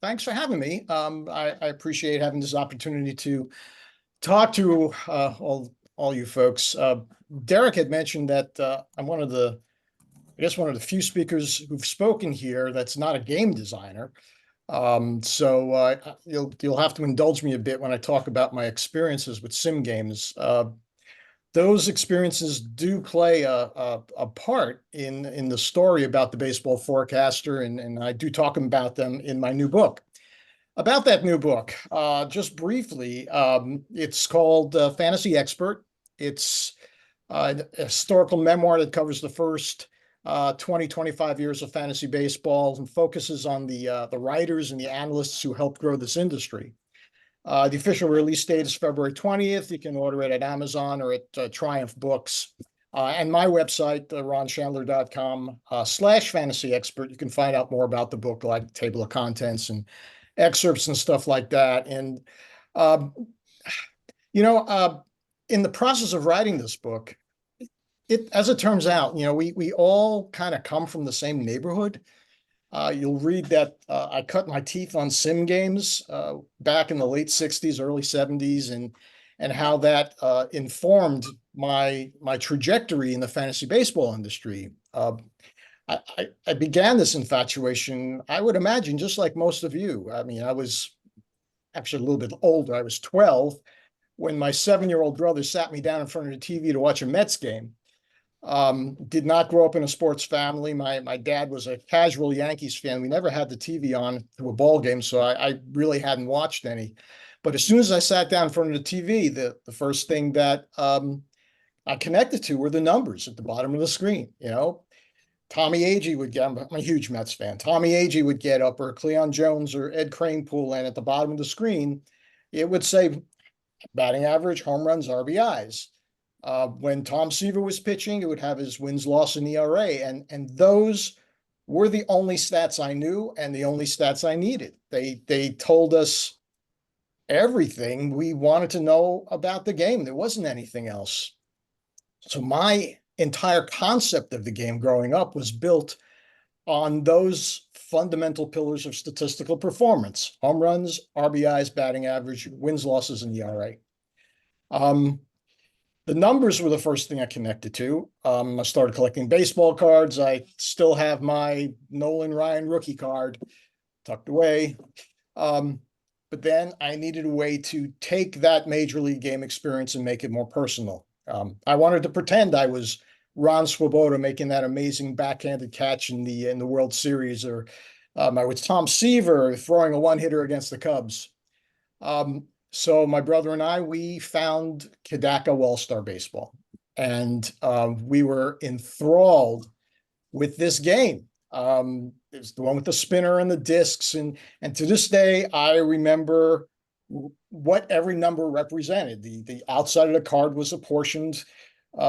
thanks for having me. I appreciate having this opportunity to talk to all you folks. Derek had mentioned that I'm I guess one of the few speakers who've spoken here that's not a game designer. So you'll have to indulge me a bit when I talk about my experiences with sim games. Those experiences do play a part in the story about the baseball forecaster, and I do talk about them in my new book. About that new book, just briefly, it's called Fantasy Expert. It's a historical memoir that covers the first 20, 25 years of fantasy baseball and focuses on the writers and the analysts who helped grow this industry. The official release date is February 20th. You can order it at Amazon or at Triumph Books. And my website, ronshandler.com/fantasy expert. You can find out more about the book, like table of contents and excerpts and stuff like that. And, um, in the process of writing this book, as it turns out, we all kind of come from the same neighborhood. You'll read that I cut my teeth on sim games back in the late 60s, early 70s, and how that informed my trajectory in the fantasy baseball industry. I began this infatuation, I would imagine, just like most of you. I mean, I was actually a little bit older. I was 12 when my 7-year-old brother sat me down in front of the TV to watch a Mets game. Did not grow up in a sports family. My dad was a casual Yankees fan. We never had the TV on to a ball game, so I really hadn't watched any. But as soon as I sat down in front of the TV, the first thing that I connected to were the numbers at the bottom of the screen. Tommy Agee would get, I'm a huge Mets fan. Tommy Agee would get up, or Cleon Jones or Ed Kranepool, and at the bottom of the screen, it would say batting average, home runs, RBIs. When Tom Seaver was pitching, it would have his wins, loss, and ERA, and those were the only stats I knew and the only stats I needed. They told us everything we wanted to know about the game. There wasn't anything else. So my entire concept of the game growing up was built on those fundamental pillars of statistical performance: home runs, RBIs, batting average, wins, losses, and ERA. The numbers were the first thing I connected to. I started collecting baseball cards. I still have my Nolan Ryan rookie card tucked away. But then I needed a way to take that major league game experience and make it more personal. I wanted to pretend I was Ron Swoboda making that amazing backhanded catch in the World Series, or I was Tom Seaver throwing a one-hitter against the Cubs. So my brother and I, we found Kadaka All-Star Baseball, and we were enthralled with this game. It's the one with the spinner and the discs, and to this day, I remember what every number represented. The outside of the card was apportioned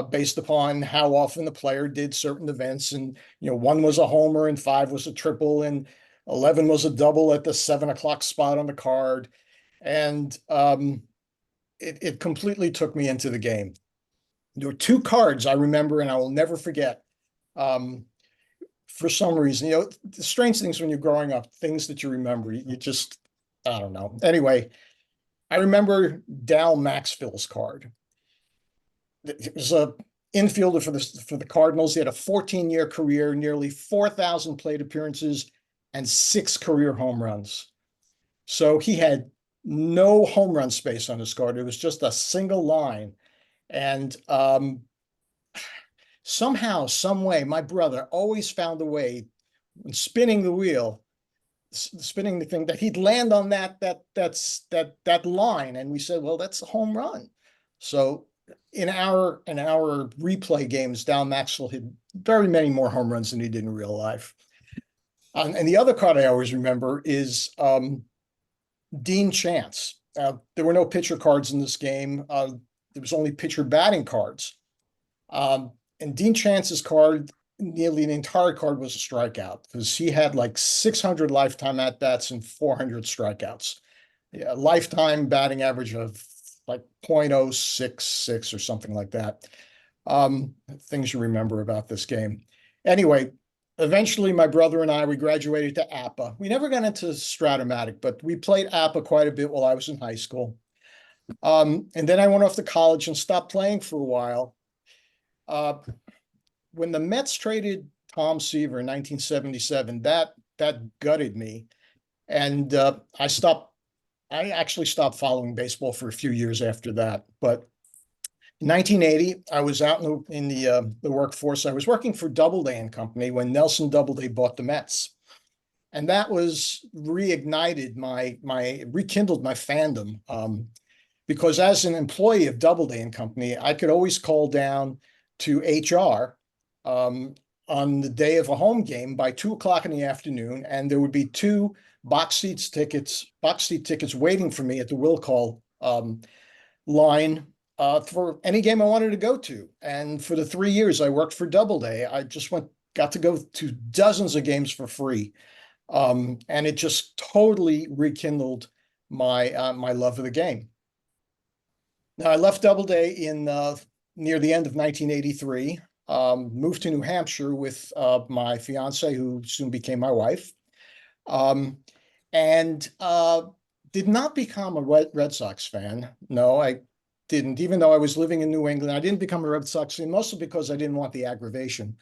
based upon how often the player did certain events, and 1 was a homer, and 5 was a triple, and 11 was a double at the 7 o'clock spot on the card. And it completely took me into the game. There were 2 cards I remember, and I will never forget. For some reason, the strange things when you're growing up, things that you remember, you just, I don't know. Anyway, I remember Dal Maxfield's card. It was a infielder for the Cardinals. He had a 14-year career, nearly 4,000 plate appearances, and 6 career home runs. So he had no home run space on his card. It was just a single line. And somehow, some way, my brother always found a way, when spinning the wheel, spinning the thing, that he'd land on that line. And we said, well, that's a home run. So in our replay games, Dal Maxwell hit very many more home runs than he did in real life. And the other card I always remember is Dean Chance. There were no pitcher cards in this game. There was only pitcher batting cards. And Dean Chance's card, nearly the entire card was a strikeout, because he had like 600 lifetime at-bats and 400 strikeouts. Yeah, lifetime batting average of like .066 or something like that. Things you remember about this game. Anyway, eventually my brother and I, we graduated to APA. We never got into Stratomatic, but we played APA quite a bit while I was in high school. And then I went off to college and stopped playing for a while. Uh, when the Mets traded Tom Seaver in 1977, that gutted me. And I actually stopped following baseball for a few years after that. But in 1980, I was out in the workforce. I was working for Doubleday and Company when Nelson Doubleday bought the Mets. And that was rekindled my fandom. Because as an employee of Doubleday and Company, I could always call down to HR on the day of a home game by 2 o'clock in the afternoon, and there would be two box seat tickets waiting for me at the will call line for any game I wanted to go to. And for the 3 years I worked for Doubleday, I just got to go to dozens of games for free, and it just totally rekindled my love of the game. Now, I left Doubleday in near the end of 1983, moved to New Hampshire with my fiance, who soon became my wife, and did not become a Red Sox fan. No, I didn't. Even though I was living in New England, I didn't become a Red Sox fan, mostly because I didn't want the aggravation.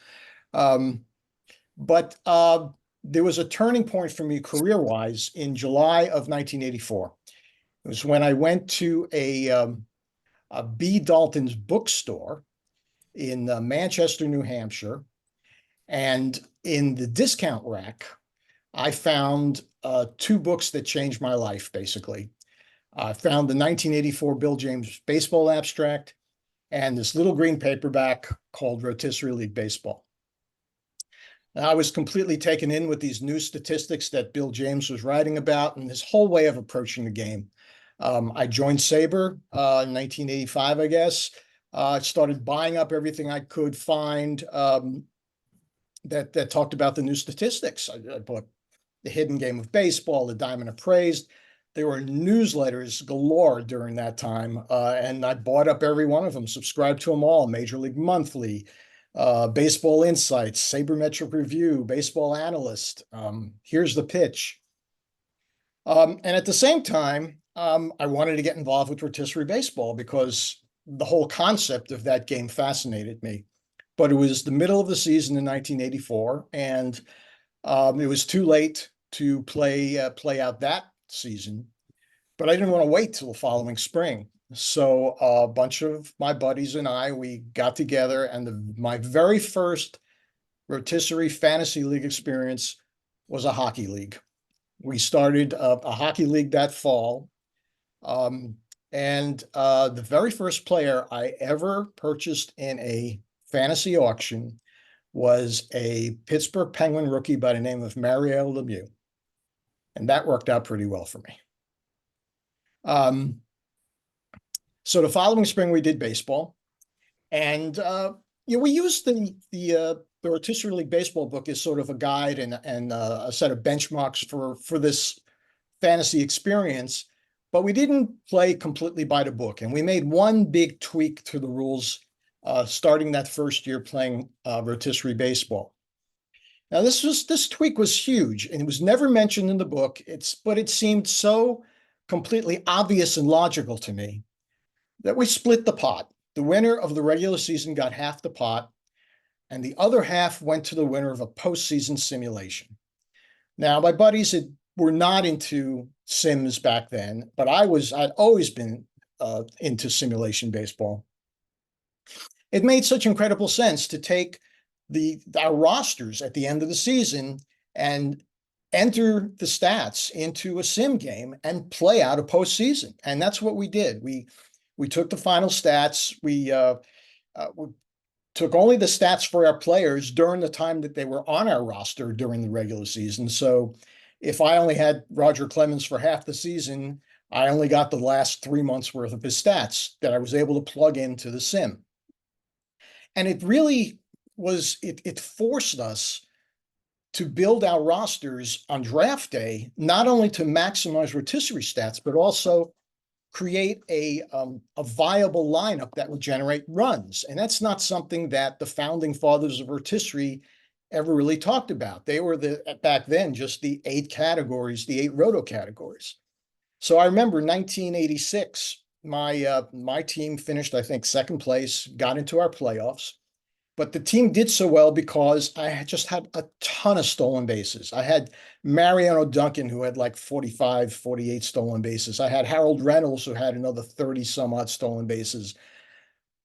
But there was a turning point for me career-wise in July of 1984. It was when I went to a B. Dalton's bookstore in Manchester, New Hampshire. And in the discount rack, I found two books that changed my life, basically. I found the 1984 Bill James baseball abstract and this little green paperback called Rotisserie League Baseball. Now, I was completely taken in with these new statistics that Bill James was writing about and his whole way of approaching the game. I joined SABR in 1985, I guess. I started buying up everything I could find that talked about the new statistics. I bought The Hidden Game of Baseball, The Diamond Appraised. There were newsletters galore during that time, and I bought up every one of them, subscribed to them all: Major League Monthly, Baseball Insights, Sabermetric Review, Baseball Analyst, Here's the Pitch. And at the same time, I wanted to get involved with rotisserie baseball because the whole concept of that game fascinated me. But it was the middle of the season in 1984, and it was too late to play out that season. But I didn't want to wait till the following spring. So a bunch of my buddies and I, we got together, and my very first rotisserie fantasy league experience was a hockey league. We started a hockey league that fall. And the very first player I ever purchased in a fantasy auction was a Pittsburgh Penguin rookie by the name of Mario Lemieux. And that worked out pretty well for me. So the following spring we did baseball, and we used the Rotisserie League Baseball book as sort of a guide and a set of benchmarks for this fantasy experience, but we didn't play completely by the book. And we made one big tweak to the rules starting that first year playing rotisserie baseball. Now, this tweak was huge, and it was never mentioned in the book. But it seemed so completely obvious and logical to me that we split the pot. The winner of the regular season got half the pot, and the other half went to the winner of a postseason simulation. Now, my buddies were not into sims back then, but I'd always been into simulation baseball. It made such incredible sense to take our rosters at the end of the season and enter the stats into a sim game and play out a postseason. And that's what we did. We took the final stats. We took only the stats for our players during the time that they were on our roster during the regular season. So if I only had Roger Clemens for half the season, I only got the last 3 months worth of his stats that I was able to plug into the sim. And it really was, it forced us to build our rosters on draft day, not only to maximize rotisserie stats, but also create a viable lineup that would generate runs. And that's not something that the founding fathers of rotisserie ever really talked about. They were back then just the 8 categories, the 8 roto categories. So I remember 1986, my team finished, I think, second place, got into our playoffs. But the team did so well because I had just had a ton of stolen bases. I had Mariano Duncan, who had like 45, 48 stolen bases. I had Harold Reynolds, who had another 30 some odd stolen bases.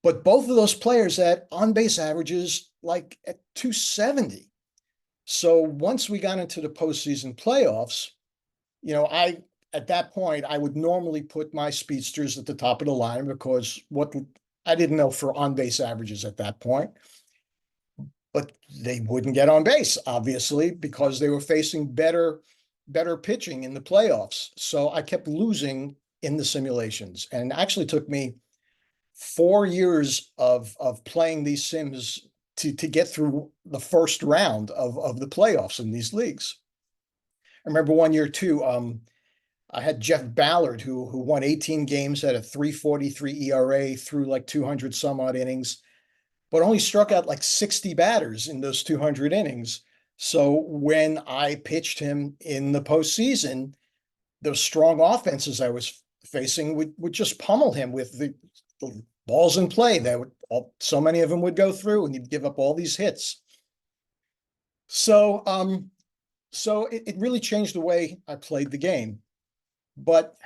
But both of those players had on base averages like at 270. So once we got into the postseason playoffs, I at that point I would normally put my speedsters at the top of the line because what I didn't know for on base averages at that point, but they wouldn't get on base, obviously, because they were facing better pitching in the playoffs. So I kept losing in the simulations, and it actually took me 4 years of playing these sims to get through the first round of the playoffs in these leagues. I remember one year too. I had Jeff Ballard, who won 18 games at a 3.43 ERA through like 200 some odd innings, but only struck out like 60 batters in those 200 innings. So when I pitched him in the postseason, those strong offenses I was facing would just pummel him with the balls in play. So many of them would go through, and he'd give up all these hits. So it really changed the way I played the game. But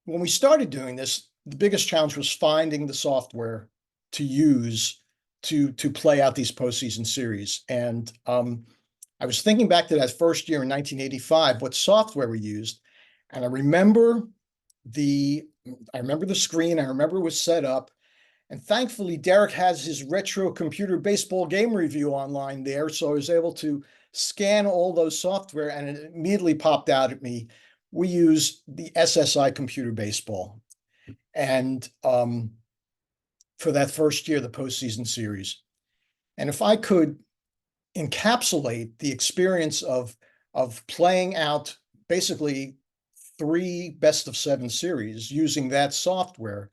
when we started doing this, the biggest challenge was finding the software to use to play out these postseason series. And I was thinking back to that first year in 1985, what software we used, and I remember the screen. I remember it was set up, and thankfully Derek has his retro computer baseball game review online there, so I was able to scan all those software, and it immediately popped out at me. We use the SSI computer baseball, and for that first year, the postseason series. And if I could encapsulate the experience of playing out basically 3 best-of-7 series using that software,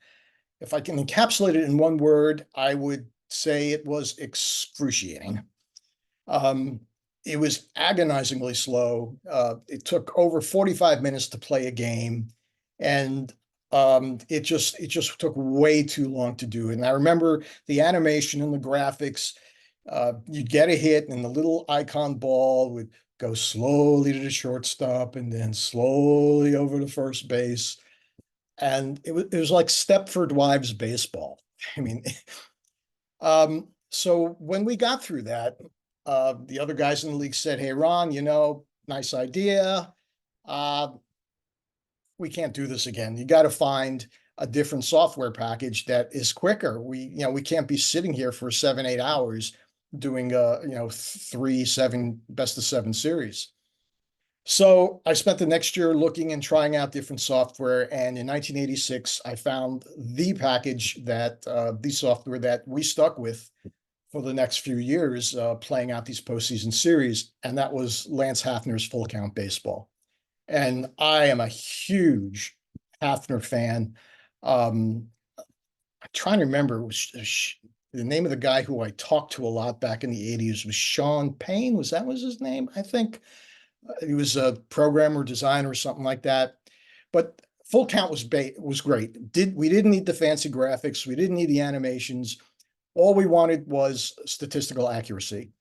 if I can encapsulate it in one word, I would say it was excruciating. It was agonizingly slow. It took over 45 minutes to play a game, and it just took way too long to do. And I remember the animation and the graphics. You'd get a hit, and the little icon ball would go slowly to the shortstop and then slowly over to first base. And it was like Stepford Wives baseball. I mean, so when we got through that, the other guys in the league said, "Hey, Ron, nice idea. We can't do this again. You got to find a different software package that is quicker. We can't be sitting here for 7, 8 hours doing 3 best-of-7 series." So I spent the next year looking and trying out different software, and in 1986, I found the package the software that we stuck with for the next few years, playing out these postseason series, and that was Lance Hafner's Full Count Baseball. And I am a huge Hafner fan. I'm trying to remember, the name of the guy who I talked to a lot back in the 80s was Sean Payne. Was his name? I think he was a programmer, designer, or something like that. But Full Count was great. We didn't need the fancy graphics. We didn't need the animations. All we wanted was statistical accuracy.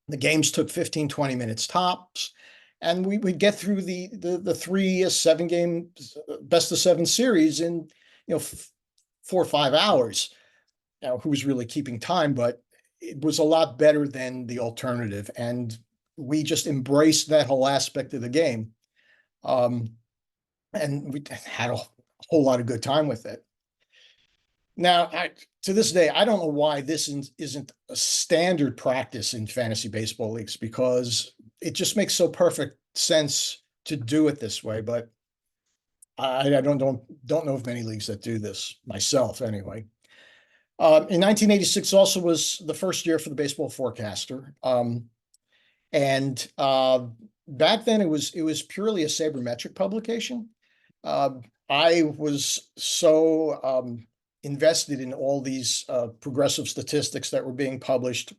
The games took 15, 20 minutes tops, and we'd get through the 3 7-game best-of-7 series in 4 or 5 hours. Now, who was really keeping time, but it was a lot better than the alternative, and we just embraced that whole aspect of the game, and we had a whole lot of good time with it. Now, to this day, I don't know why this isn't a standard practice in fantasy baseball leagues, because it just makes so perfect sense to do it this way. But I don't know of many leagues that do this, myself anyway. In 1986 also was the first year for the Baseball Forecaster, and back then it was purely a sabermetric publication. I was so invested in all these progressive statistics that were being published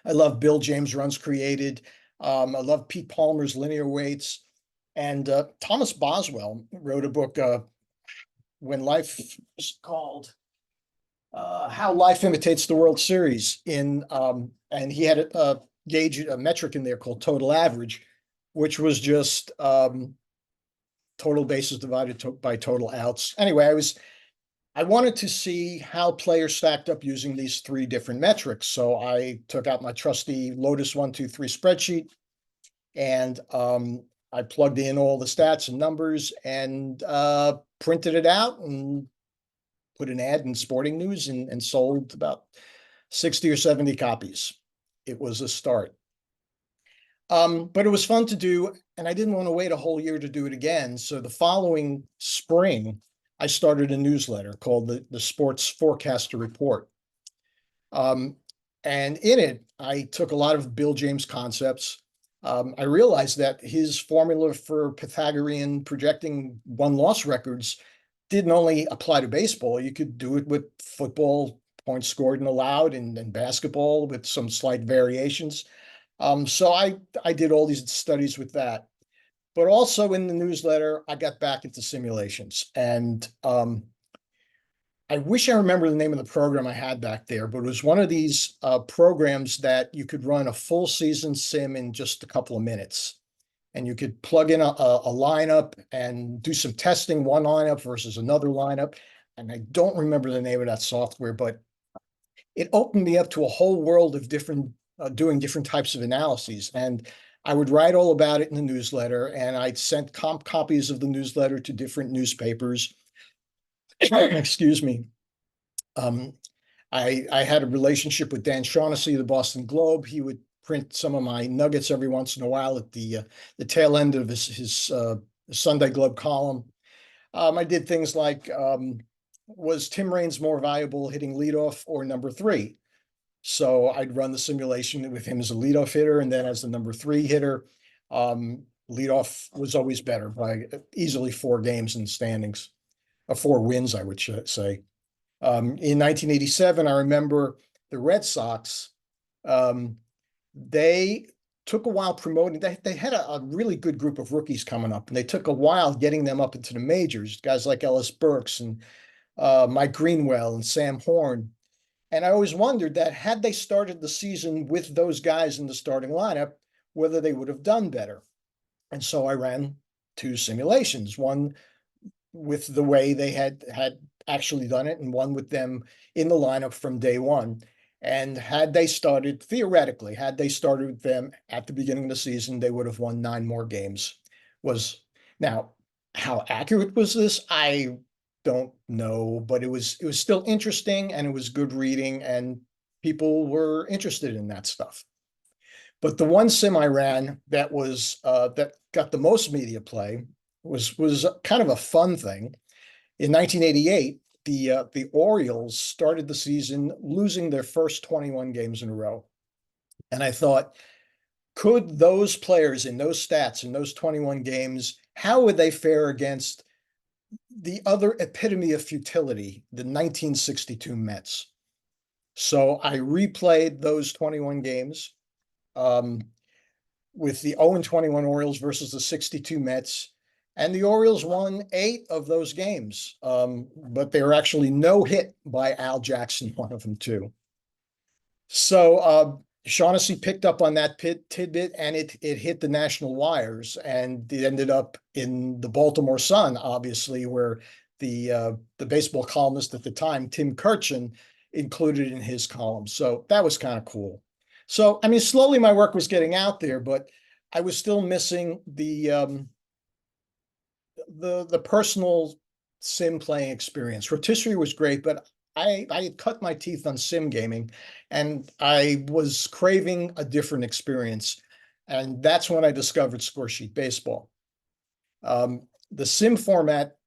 I love Bill James Runs Created. I love Pete Palmer's Linear Weights. And Thomas Boswell wrote a book, When Life is called How Life Imitates the World Series and he had a gauge, a metric in there called total average, which was just total bases divided by total outs. Anyway, I wanted to see how players stacked up using these three different metrics. So I took out my trusty Lotus 1, 2, 3 spreadsheet and I plugged in all the stats and numbers and printed it out and put an ad in Sporting News and sold about 60 or 70 copies. It was a start. But it was fun to do, and I didn't want to wait a whole year to do it again. So the following spring, I started a newsletter called the Sports Forecaster Report. And in it, I took a lot of Bill James concepts. I realized that his formula for Pythagorean projecting won-loss records didn't only apply to baseball. You could do it with football, points scored and allowed, and basketball with some slight variations. So I did all these studies with that. But also in the newsletter, I got back into simulations. And I wish I remember the name of the program I had back there, but it was one of these programs that you could run a full season sim in just a couple of minutes. And you could plug in a lineup and do some testing, one lineup versus another lineup. And I don't remember the name of that software, but it opened me up to a whole world of doing different types of analyses. And I would write all about it in the newsletter, and I'd sent copies of the newsletter to different newspapers. Excuse me. I had a relationship with Dan Shaughnessy of the Boston Globe. He would print some of my nuggets every once in a while at the tail end of his Sunday Globe column. I did things like, was Tim Raines more valuable hitting leadoff or number 3? So I'd run the simulation with him as a leadoff hitter, and then as the number 3 hitter, leadoff was always better by easily 4 games in the standings, 4 wins, I would say. In 1987, I remember the Red Sox. They took a while promoting. They had a really good group of rookies coming up, and they took a while getting them up into the majors. Guys like Ellis Burks and Mike Greenwell and Sam Horn. And I always wondered that had they started the season with those guys in the starting lineup, whether they would have done better. And so I ran 2 simulations, one with the way they had actually done it and one with them in the lineup from day one. And had they started, theoretically, had they started with them at the beginning of the season, they would have won 9 more games. Now, how accurate was this? I don't know, but it was still interesting, and it was good reading, and people were interested in that stuff. But the one sim I ran that got the most media play was kind of a fun thing. In 1988, the Orioles started the season losing their first 21 games in a row. And I thought, could those players in those stats in those 21 games, how would they fare against the other epitome of futility, the 1962 Mets? So I replayed those 21 games with the 0-21 Orioles versus the 62 Mets. And the Orioles won 8 of those games, but they were actually no hit by Al Jackson, one of them too. So Shaughnessy picked up on that tidbit, and it hit the national wires, and it ended up in the Baltimore Sun, obviously, where the baseball columnist at the time, Tim Kirchin, included in his column. So that was kind of cool. So, I mean, slowly my work was getting out there, but I was still missing the personal sim playing experience. Rotisserie was great, but I had cut my teeth on sim gaming, and I was craving a different experience. And that's when I discovered Scoresheet Baseball. The sim format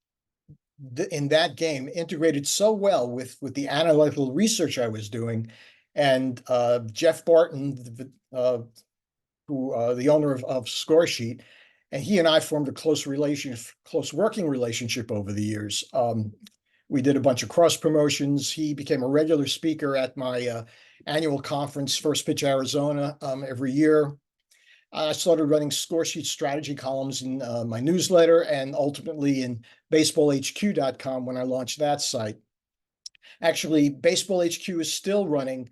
in that game integrated so well with the analytical research I was doing. And Jeff Barton, the owner of Scoresheet, and he and I formed a close working relationship over the years. We did a bunch of cross promotions. He became a regular speaker at my annual conference, First Pitch Arizona, every year. I started running score sheet strategy columns in my newsletter and ultimately in baseballhq.com when I launched that site. Actually, Baseball HQ is still running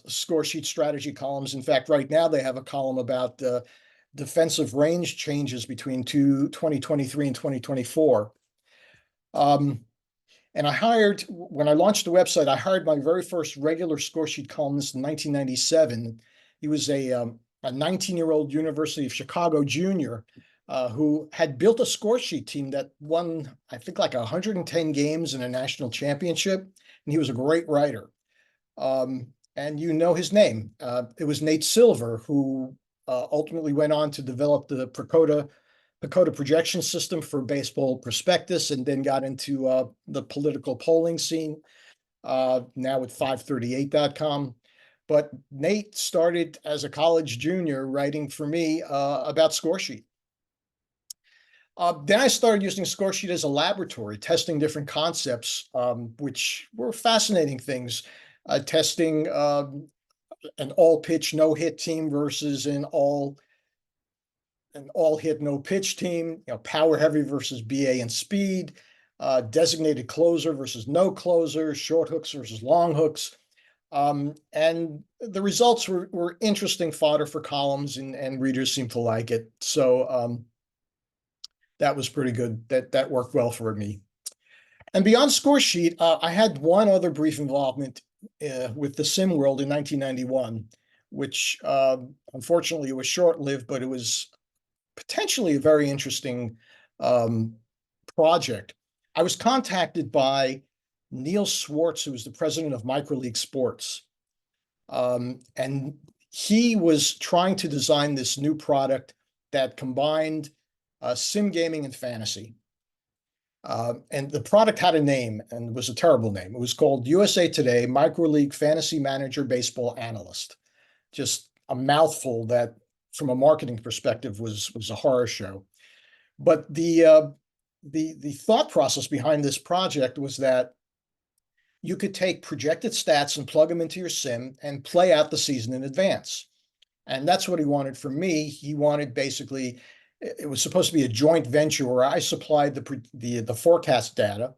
score sheet strategy columns. In fact, right now they have a column about defensive range changes between 2023 and 2024. And when I launched the website, I hired my very first regular score sheet columnist in 1997. He was a 19-year-old University of Chicago junior who had built a score sheet team that won, I think, like 110 games in a national championship. And he was a great writer. And you know his name. It was Nate Silver, who ultimately went on to develop the Pacoda projection system for Baseball Prospectus, and then got into the political polling scene, now with 538.com. But Nate started as a college junior writing for me about Scoresheet. Then I started using Scoresheet as a laboratory, testing different concepts, which were fascinating things. Testing an all-pitch, no-hit team versus an all-hit, no-pitch team, power heavy versus BA and speed, designated closer versus no closer, short hooks versus long hooks. And the results were interesting fodder for columns, and readers seemed to like it. So that was pretty good. That worked well for me. And beyond Scoresheet, I had one other brief involvement with the sim world in 1991, which unfortunately was short-lived, but it was potentially a very interesting project. I was contacted by Neil Swartz, who was the president of Micro League Sports. And he was trying to design this new product that combined sim gaming and fantasy. And the product had a name, and it was a terrible name. It was called USA Today Micro League Fantasy Manager Baseball Analyst. Just a mouthful that, from a marketing perspective, was a horror show. But the thought process behind this project was that you could take projected stats and plug them into your sim and play out the season in advance. And that's what he wanted from me. He wanted basically, it was supposed to be a joint venture where I supplied the forecast data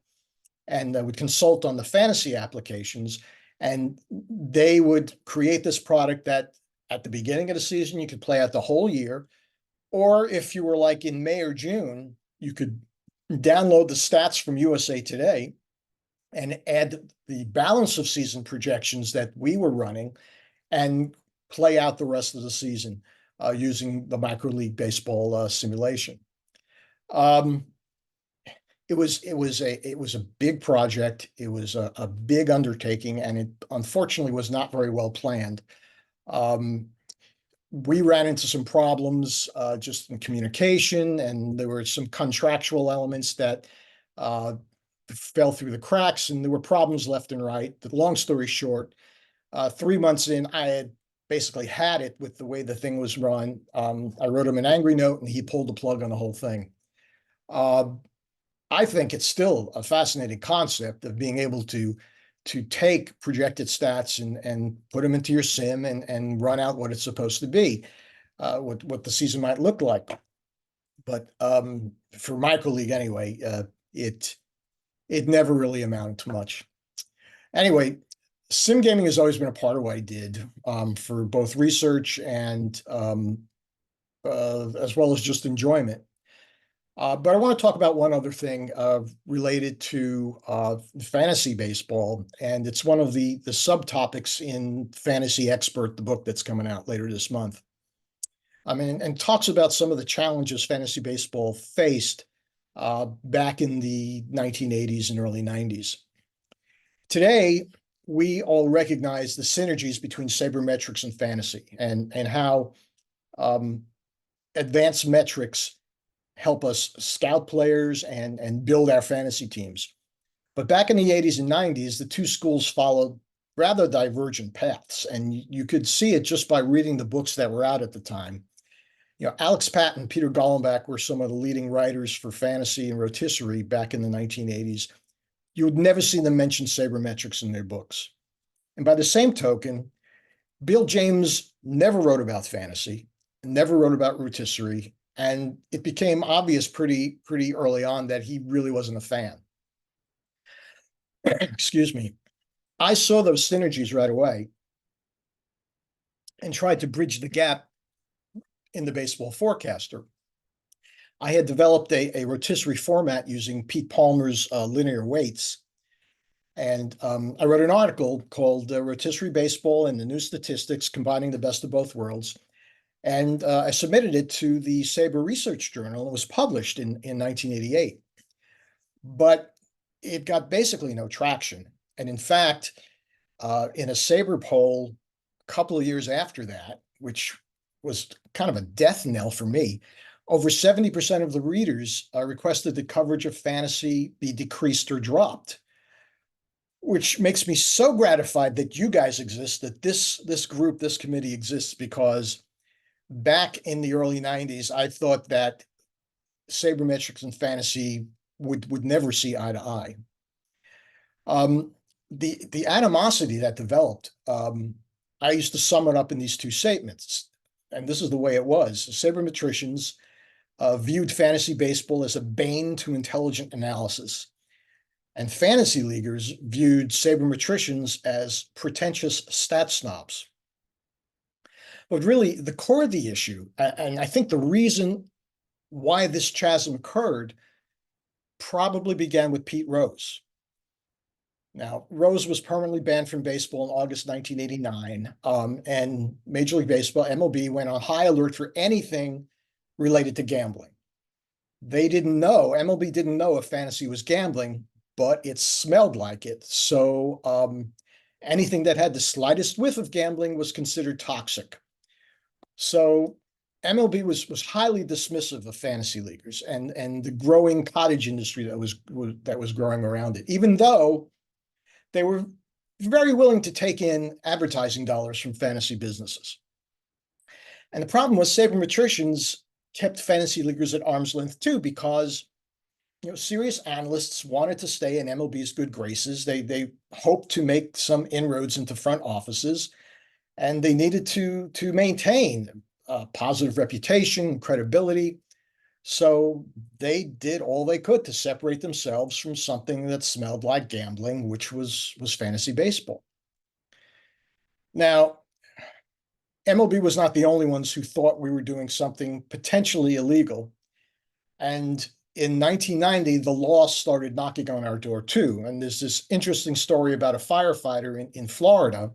and would consult on the fantasy applications, and they would create this product that at the beginning of the season you could play out the whole year, or if you were like in May or June, you could download the stats from USA Today and add the balance of season projections that we were running and play out the rest of the season using the Micro League Baseball simulation. It was a big project. It was a big undertaking, and it unfortunately was not very well planned. We ran into some problems just in communication, and there were some contractual elements that fell through the cracks, and there were problems left and right. The long story short, 3 months in, I had basically had it with the way the thing was run. I wrote him an angry note, and he pulled the plug on the whole thing. I think it's still a fascinating concept of being able to take projected stats and put them into your sim and run out what it's supposed to be, what the season might look like. But for Micro League anyway, it never really amounted to much. Anyway, sim gaming has always been a part of what I did for both research and as well as just enjoyment. But I want to talk about one other thing related to fantasy baseball, and it's one of the subtopics in Fantasy Expert, the book that's coming out later this month. I mean, and talks about some of the challenges fantasy baseball faced back in the 1980s and early 90s. Today, we all recognize the synergies between sabermetrics and fantasy, and how advanced metrics help us scout players and build our fantasy teams. But back in the 80s and 90s, the two schools followed rather divergent paths, and you could see it just by reading the books that were out at the time. Alex Patton and Peter Gollenbach were some of the leading writers for fantasy and rotisserie back in the 1980s. You would never see them mention sabermetrics in their books. And by the same token, Bill James never wrote about fantasy, never wrote about rotisserie, and it became obvious pretty early on that he really wasn't a fan. Excuse me. I saw those synergies right away and tried to bridge the gap in the baseball forecaster. I had developed a rotisserie format using Pete Palmer's linear weights. And I wrote an article called Rotisserie Baseball and the New Statistics, Combining the Best of Both Worlds. And I submitted it to the SABR Research Journal. It was published in 1988. But it got basically no traction. And in fact, in a SABR poll a couple of years after that, which was kind of a death knell for me, over 70% of the readers requested that coverage of fantasy be decreased or dropped, which makes me so gratified that you guys exist, that this group, this committee exists, because back in the early 90s, I thought that sabermetrics and fantasy would never see eye to eye. The animosity that developed, I used to sum it up in these two statements, and this is the way it was. Sabermetricians viewed fantasy baseball as a bane to intelligent analysis, and fantasy leaguers viewed sabermetricians as pretentious stat snobs. But really, the core of the issue, and I think the reason why this chasm occurred, probably began with Pete Rose. Now, Rose was permanently banned from baseball in August 1989, and Major League Baseball, MLB, went on high alert for anything related to gambling. They didn't know, MLB didn't know if fantasy was gambling, but it smelled like it. So anything that had the slightest whiff of gambling was considered toxic. So MLB was highly dismissive of fantasy leaguers and the growing cottage industry that was growing around it, even though they were very willing to take in advertising dollars from fantasy businesses. And the problem was sabermetricians kept fantasy leaguers at arm's length too, because serious analysts wanted to stay in MLB's good graces. They hoped to make some inroads into front offices, and they needed to maintain a positive reputation, credibility. So they did all they could to separate themselves from something that smelled like gambling, which was fantasy baseball. Now, MLB was not the only ones who thought we were doing something potentially illegal. And in 1990, the law started knocking on our door too. And there's this interesting story about a firefighter in Florida.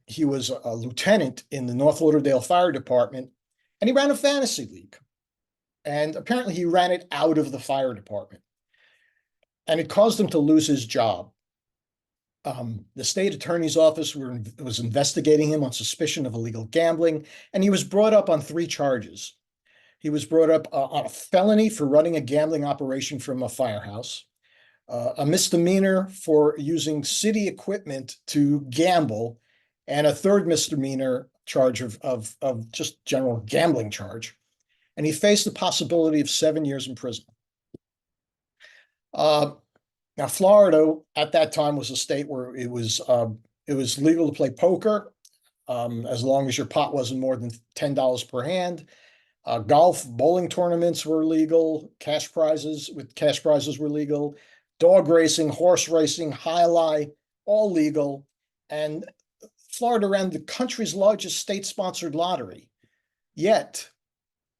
He was a lieutenant in the North Lauderdale Fire Department, and he ran a fantasy league. And apparently he ran it out of the fire department. And it caused him to lose his job. The state attorney's office was investigating him on suspicion of illegal gambling, and he was brought up on 3 charges. He was brought up on a felony for running a gambling operation from a firehouse, a misdemeanor for using city equipment to gamble, and a 3rd misdemeanor charge of just general gambling charge. And he faced the possibility of 7 years in prison. Now, Florida at that time was a state where it was legal to play poker, as long as your pot wasn't more than $10 per hand. Golf, bowling tournaments were legal. Cash prizes were legal. Dog racing, horse racing, jai-alai, all legal. And Florida ran the country's largest state-sponsored lottery. Yet,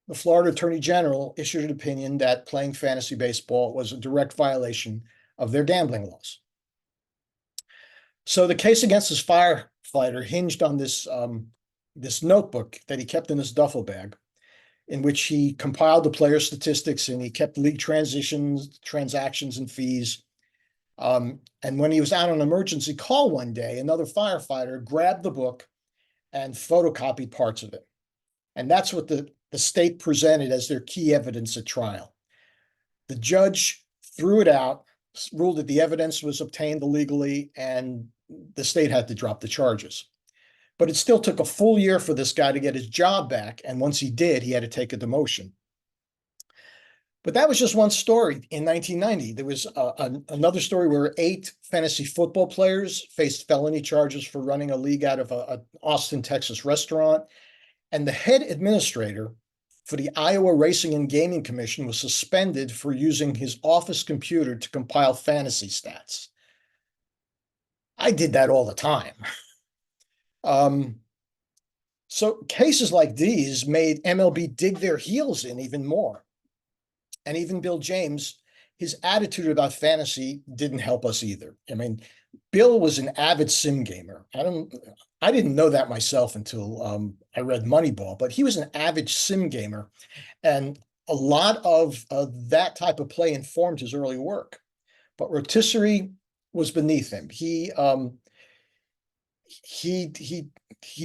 the Florida Attorney General issued an opinion that playing fantasy baseball was a direct violation of their gambling laws. So the case against this firefighter hinged on this notebook that he kept in his duffel bag, in which he compiled the player statistics and he kept league transactions, and fees. And when he was out on an emergency call one day, another firefighter grabbed the book and photocopied parts of it. And that's what the state presented as their key evidence at trial. The judge threw it out, ruled that the evidence was obtained illegally, and the state had to drop the charges. But it still took a full year for this guy to get his job back, and once he did, he had to take a demotion. But that was just one story in 1990. There was another story where 8 fantasy football players faced felony charges for running a league out of a Austin, Texas restaurant. And the head administrator for the Iowa Racing and Gaming Commission was suspended for using his office computer to compile fantasy stats. I did that all the time. So cases like these made MLB dig their heels in even more. And even Bill James, his attitude about fantasy didn't help us either. I mean, Bill was an avid sim gamer. I didn't know that myself until I read Moneyball, but he was an avid sim gamer, and a lot of that type of play informed his early work. But rotisserie was beneath him. He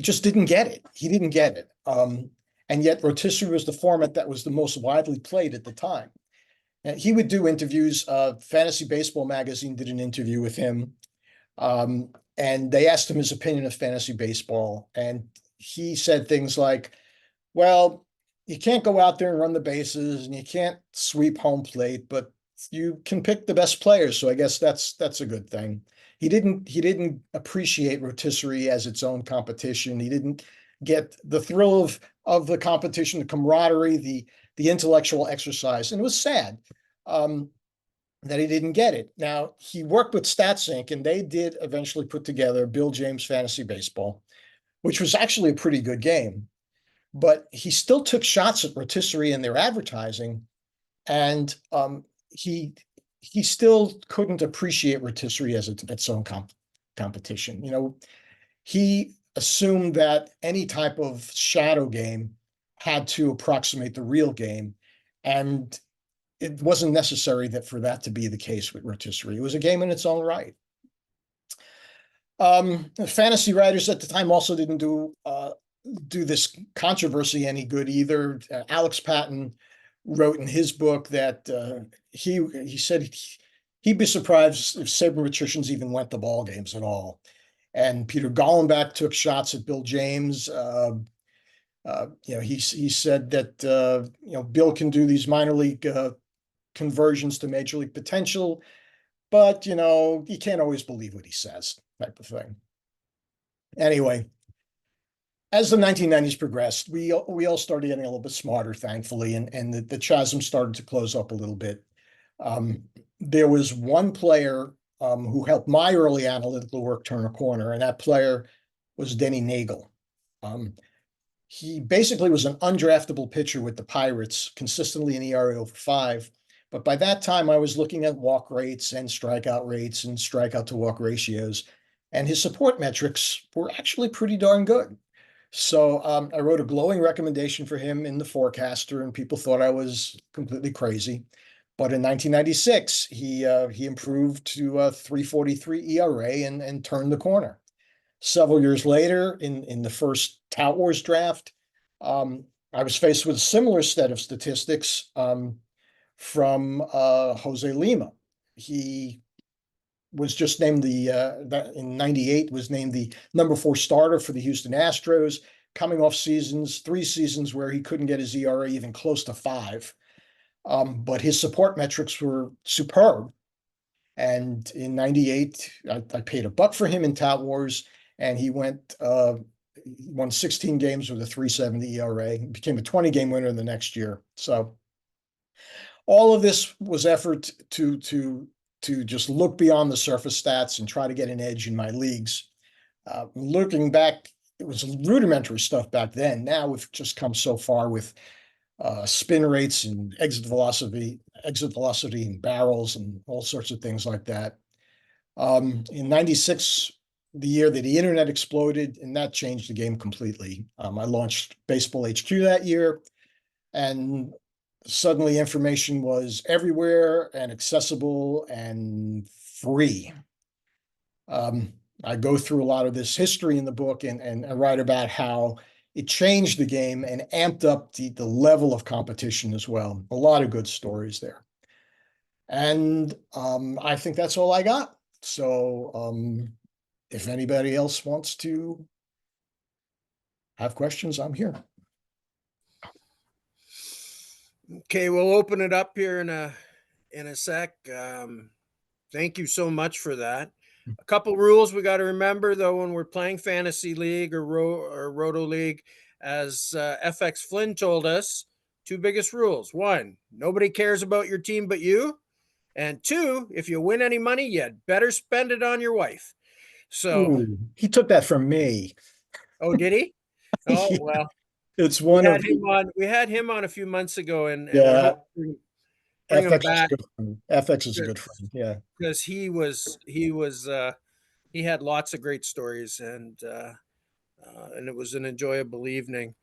just didn't get it. He didn't get it. And yet rotisserie was the format that was the most widely played at the time. And he would do interviews. Fantasy Baseball Magazine did an interview with him. And they asked him his opinion of fantasy baseball. And he said things like, well, you can't go out there and run the bases and you can't sweep home plate, but you can pick the best players. So I guess that's a good thing. He didn't appreciate rotisserie as its own competition. He didn't get the thrill of the competition, the camaraderie, the intellectual exercise. And it was sad that he didn't get it. Now, he worked with StatSync, and they did eventually put together Bill James Fantasy Baseball, which was actually a pretty good game. But he still took shots at rotisserie in their advertising, and he still couldn't appreciate rotisserie as its own competition. You know, he assumed that any type of shadow game had to approximate the real game, and it wasn't necessary that for that to be the case with rotisserie. It was a game in its own right. Fantasy writers at the time also didn't do this controversy any good either. Alex Patton wrote in his book that he said he'd be surprised if sabermetricians even went to ball games at all. And Peter Gollenbach took shots at Bill James. He said that Bill can do these minor league conversions to major league potential, but you can't always believe what he says, type of thing. Anyway, as the 1990s progressed, we all started getting a little bit smarter, thankfully, and the chasm started to close up a little bit. There was one player who helped my early analytical work turn a corner, and that player was Denny Nagel. He basically was an undraftable pitcher with the Pirates, consistently an ERA over 5. But by that time, I was looking at walk rates and strikeout to walk ratios, and his support metrics were actually pretty darn good. So I wrote a glowing recommendation for him in the Forecaster, and people thought I was completely crazy. But in 1996, he improved to a 3.43 ERA and turned the corner. Several years later, in the first Tout Wars draft, I was faced with a similar set of statistics from Jose Lima. He was just named in 98 was named the number 4 starter for the Houston Astros, coming off 3 seasons where he couldn't get his ERA even close to 5. But his support metrics were superb. And in 98, I paid $1 for him in Tout Wars, and he won 16 games with a 3.70 ERA. He became a 20-game winner the next year. So all of this was effort to just look beyond the surface stats and try to get an edge in my leagues. Looking back, it was rudimentary stuff back then. Now we've just come so far with spin rates and exit velocity and barrels and all sorts of things like that. In 96, the year that the internet exploded, and that changed the game completely. I launched Baseball HQ that year, and suddenly information was everywhere and accessible and free. I go through a lot of this history in the book and I write about how it changed the game and amped up the level of competition as well. A lot of good stories there. And I think that's all I got. So if anybody else wants to have questions, I'm here. Okay, we'll open it up here in a sec. Thank you so much for that. A couple rules we got to remember though when we're playing fantasy league or roto league, as FX Flynn told us, two biggest rules: one, nobody cares about your team but you, and two, if you win any money, you'd better spend it on your wife. So, Ooh, he took that from me. oh, did he? Oh Yeah, well, it's we one had of him the, on. We had him on a few months ago, and we're yeah, hoping bring him FX is a back good friend. FX is a good friend. Yeah. because he had lots of great stories, and it was an enjoyable evening.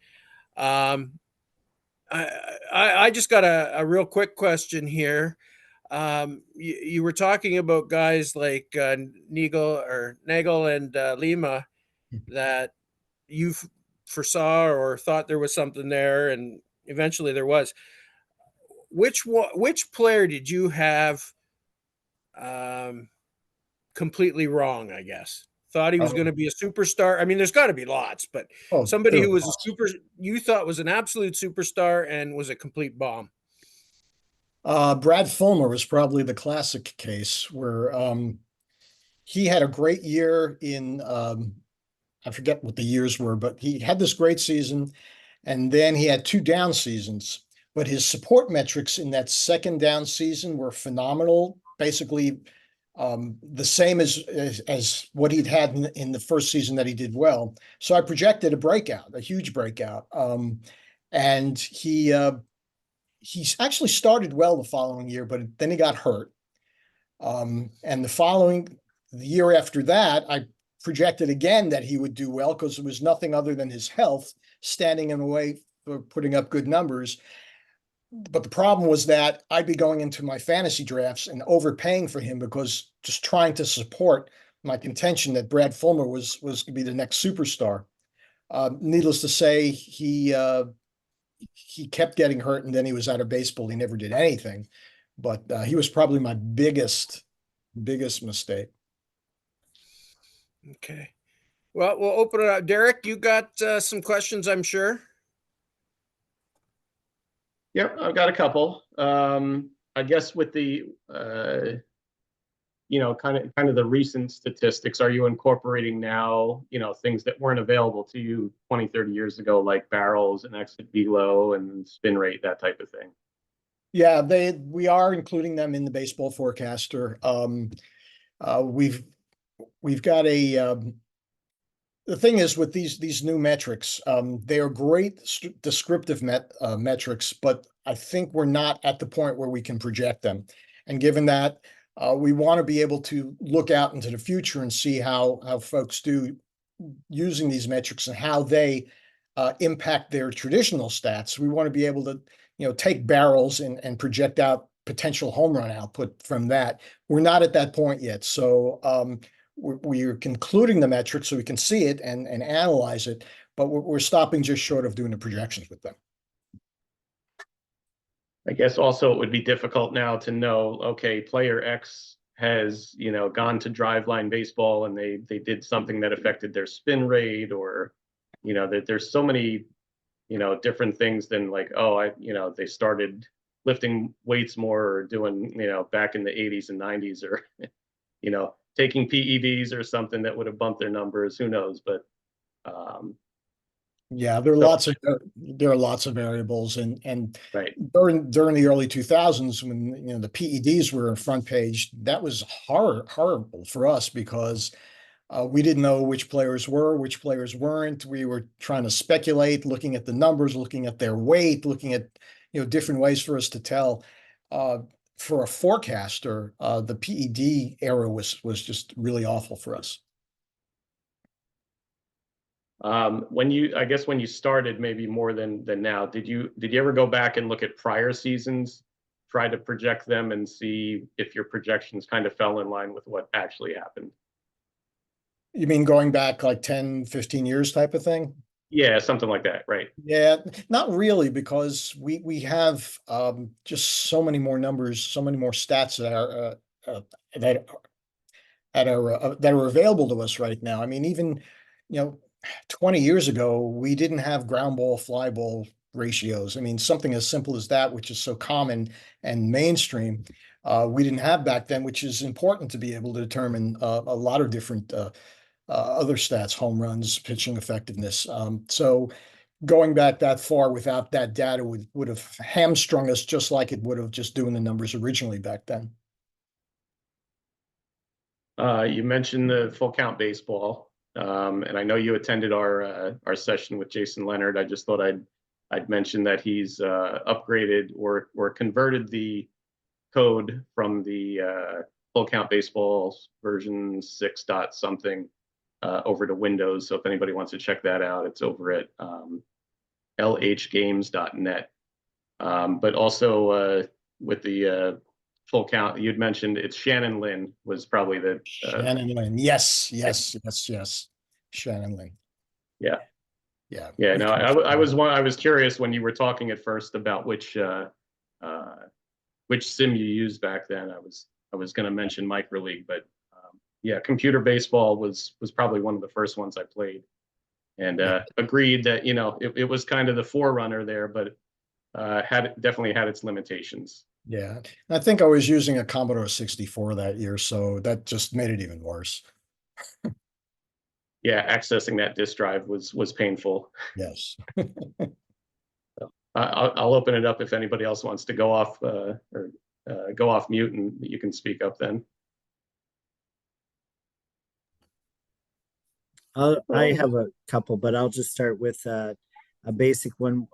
Um, I just got a real quick question here. You were talking about guys like Nagel and Lima that you foresaw or thought there was something there, and eventually there was. Which player did you have um, completely wrong, I guess? Thought he was going Oh, to be a superstar. I mean, there's got to be lots, but oh, somebody there are who was a lots. super, you thought was an absolute superstar and was a complete bomb. Brad Fulmer was probably the classic case where he had a great year in I forget what the years were, but he had this great season, and then he had two down seasons. But his support metrics in that second down season were phenomenal, basically the same as what he'd had in the first season that he did well. So I projected a breakout, a huge breakout, and he actually started well the following year, but then he got hurt. And the year after that, I projected again that he would do well because it was nothing other than his health standing in the way for putting up good numbers. But the problem was that I'd be going into my fantasy drafts and overpaying for him because just trying to support my contention that Brad Fulmer was going to be the next superstar. Needless to say, he kept getting hurt and then he was out of baseball. He never did anything. But he was probably my biggest mistake. Okay. Well, we'll open it up. Derek, you got some questions, I'm sure. Yep, I've got a couple. I guess with the kind of the recent statistics, are you incorporating now, things that weren't available to you 20, 30 years ago, like barrels and exit velo and spin rate, that type of thing? Yeah, we are including them in the baseball forecaster. We've got the thing is with these new metrics, they are great descriptive metrics, but I think we're not at the point where we can project them. And given that, we want to be able to look out into the future and see how folks do using these metrics and how they impact their traditional stats. We want to be able to, take barrels and project out potential home run output from that. We're not at that point yet. So we're concluding the metrics so we can see it and analyze it, but we're stopping just short of doing the projections with them. I guess also it would be difficult now to know, okay, player X has, gone to driveline baseball and they did something that affected their spin rate, or, that there's so many, different things than like, oh, they started lifting weights more or doing, back in the 80s and 90s, or, taking PEDs or something that would have bumped their numbers. Who knows? But um, Yeah, so there are lots of variables, and right. during the early 2000s when the PEDs were on front page, that was horrible for us because we didn't know which players were, which players weren't. We were trying to speculate, looking at the numbers, looking at their weight, looking at different ways for us to tell. Uh, for a forecaster, the PED era was just really awful for us. I guess when you started, maybe more than now, did you ever go back and look at prior seasons, try to project them and see if your projections kind of fell in line with what actually happened? You mean going back like 10, 15 years type of thing? Yeah, something like that, right? Yeah, not really, because we have just so many more numbers, so many more stats that that are available to us right now. I mean, even 20 years ago, we didn't have ground ball, fly ball ratios. I mean, something as simple as that, which is so common and mainstream, we didn't have back then, which is important to be able to determine a lot of different other stats, home runs, pitching effectiveness. So going back that far without that data would have hamstrung us just like it would have just doing the numbers originally back then. You mentioned the full count baseball, and I know you attended our session with Jason Leonard. I just thought I'd mention that he's upgraded or converted the code from the full count baseball version 6 dot something over to Windows. So if anybody wants to check that out, it's over at lhgames.net. But also with the full count, you'd mentioned it's Shannon Lynn was probably the Shannon Lynn. Yes. Shannon Lynn. Yeah. Yeah. Yeah. No, I was curious when you were talking at first about which sim you used back then. I was going to mention Micro League, but yeah, computer baseball was probably one of the first ones I played, and agreed that it was kind of the forerunner there, but definitely had its limitations. Yeah, I think I was using a Commodore 64 that year, so that just made it even worse. Yeah, accessing that disk drive was painful. Yes. I'll open it up if anybody else wants to go off or go off mute, and you can speak up then. I have a couple, but I'll just start with a basic one.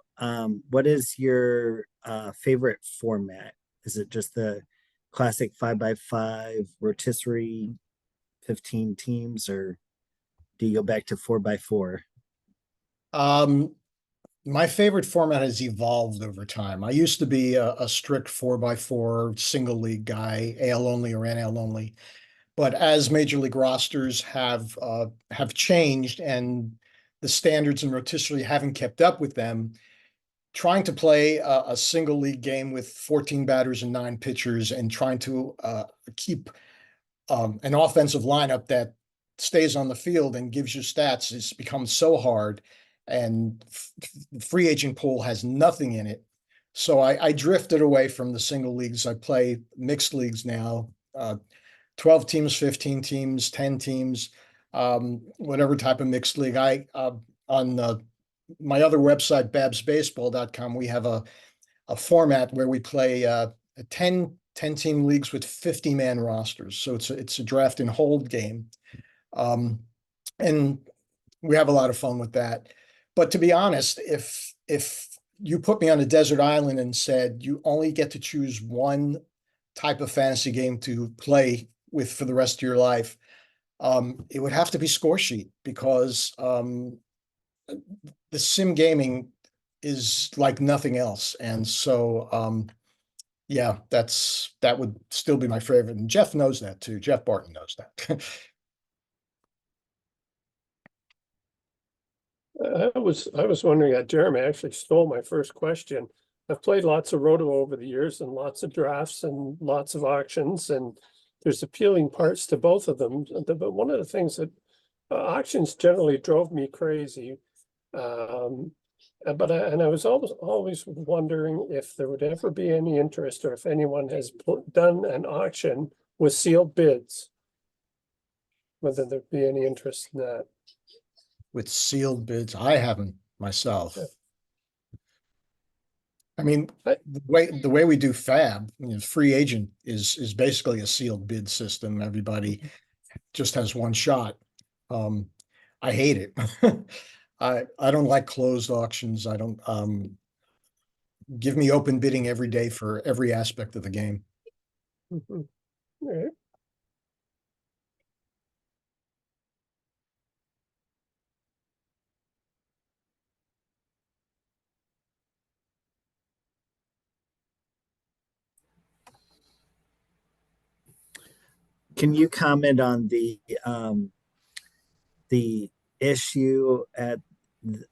What is your favorite format? Is it just the classic 5x5 rotisserie 15 teams, or do you go back to 4x4? My favorite format has evolved over time. I used to be a strict 4x4 single league guy, AL only or NL only. But as major league rosters have changed and the standards in rotisserie haven't kept up with them, trying to play a single league game with 14 batters and 9 pitchers and trying to keep an offensive lineup that stays on the field and gives you stats has become so hard, and the free agent pool has nothing in it. So I drifted away from the single leagues. I play mixed leagues now, 12 teams, 15 teams, 10 teams, whatever type of mixed league. On my other website, babsbaseball.com, we have a format where we play 10 team leagues with 50-man rosters. So it's a draft and hold game. And we have a lot of fun with that. But to be honest, if you put me on a desert island and said you only get to choose one type of fantasy game to play with for the rest of your life, it would have to be Score Sheet, because the sim gaming is like nothing else. And so, yeah, that would still be my favorite. And Jeff knows that too. Jeff Barton knows that. I was wondering that Jeremy actually stole my first question. I've played lots of Roto over the years and lots of drafts and lots of auctions, and there's appealing parts to both of them. But one of the things that auctions generally drove me crazy. But I was always wondering if there would ever be any interest, or if anyone has done an auction with sealed bids, whether there'd be any interest in that. With sealed bids, I haven't myself. Yeah. I mean, the way we do FAB, free agent is basically a sealed bid system. Everybody just has one shot. I hate it. I don't like closed auctions. I don't give me open bidding every day for every aspect of the game. Mm-hmm. All right. Can you comment on the issue at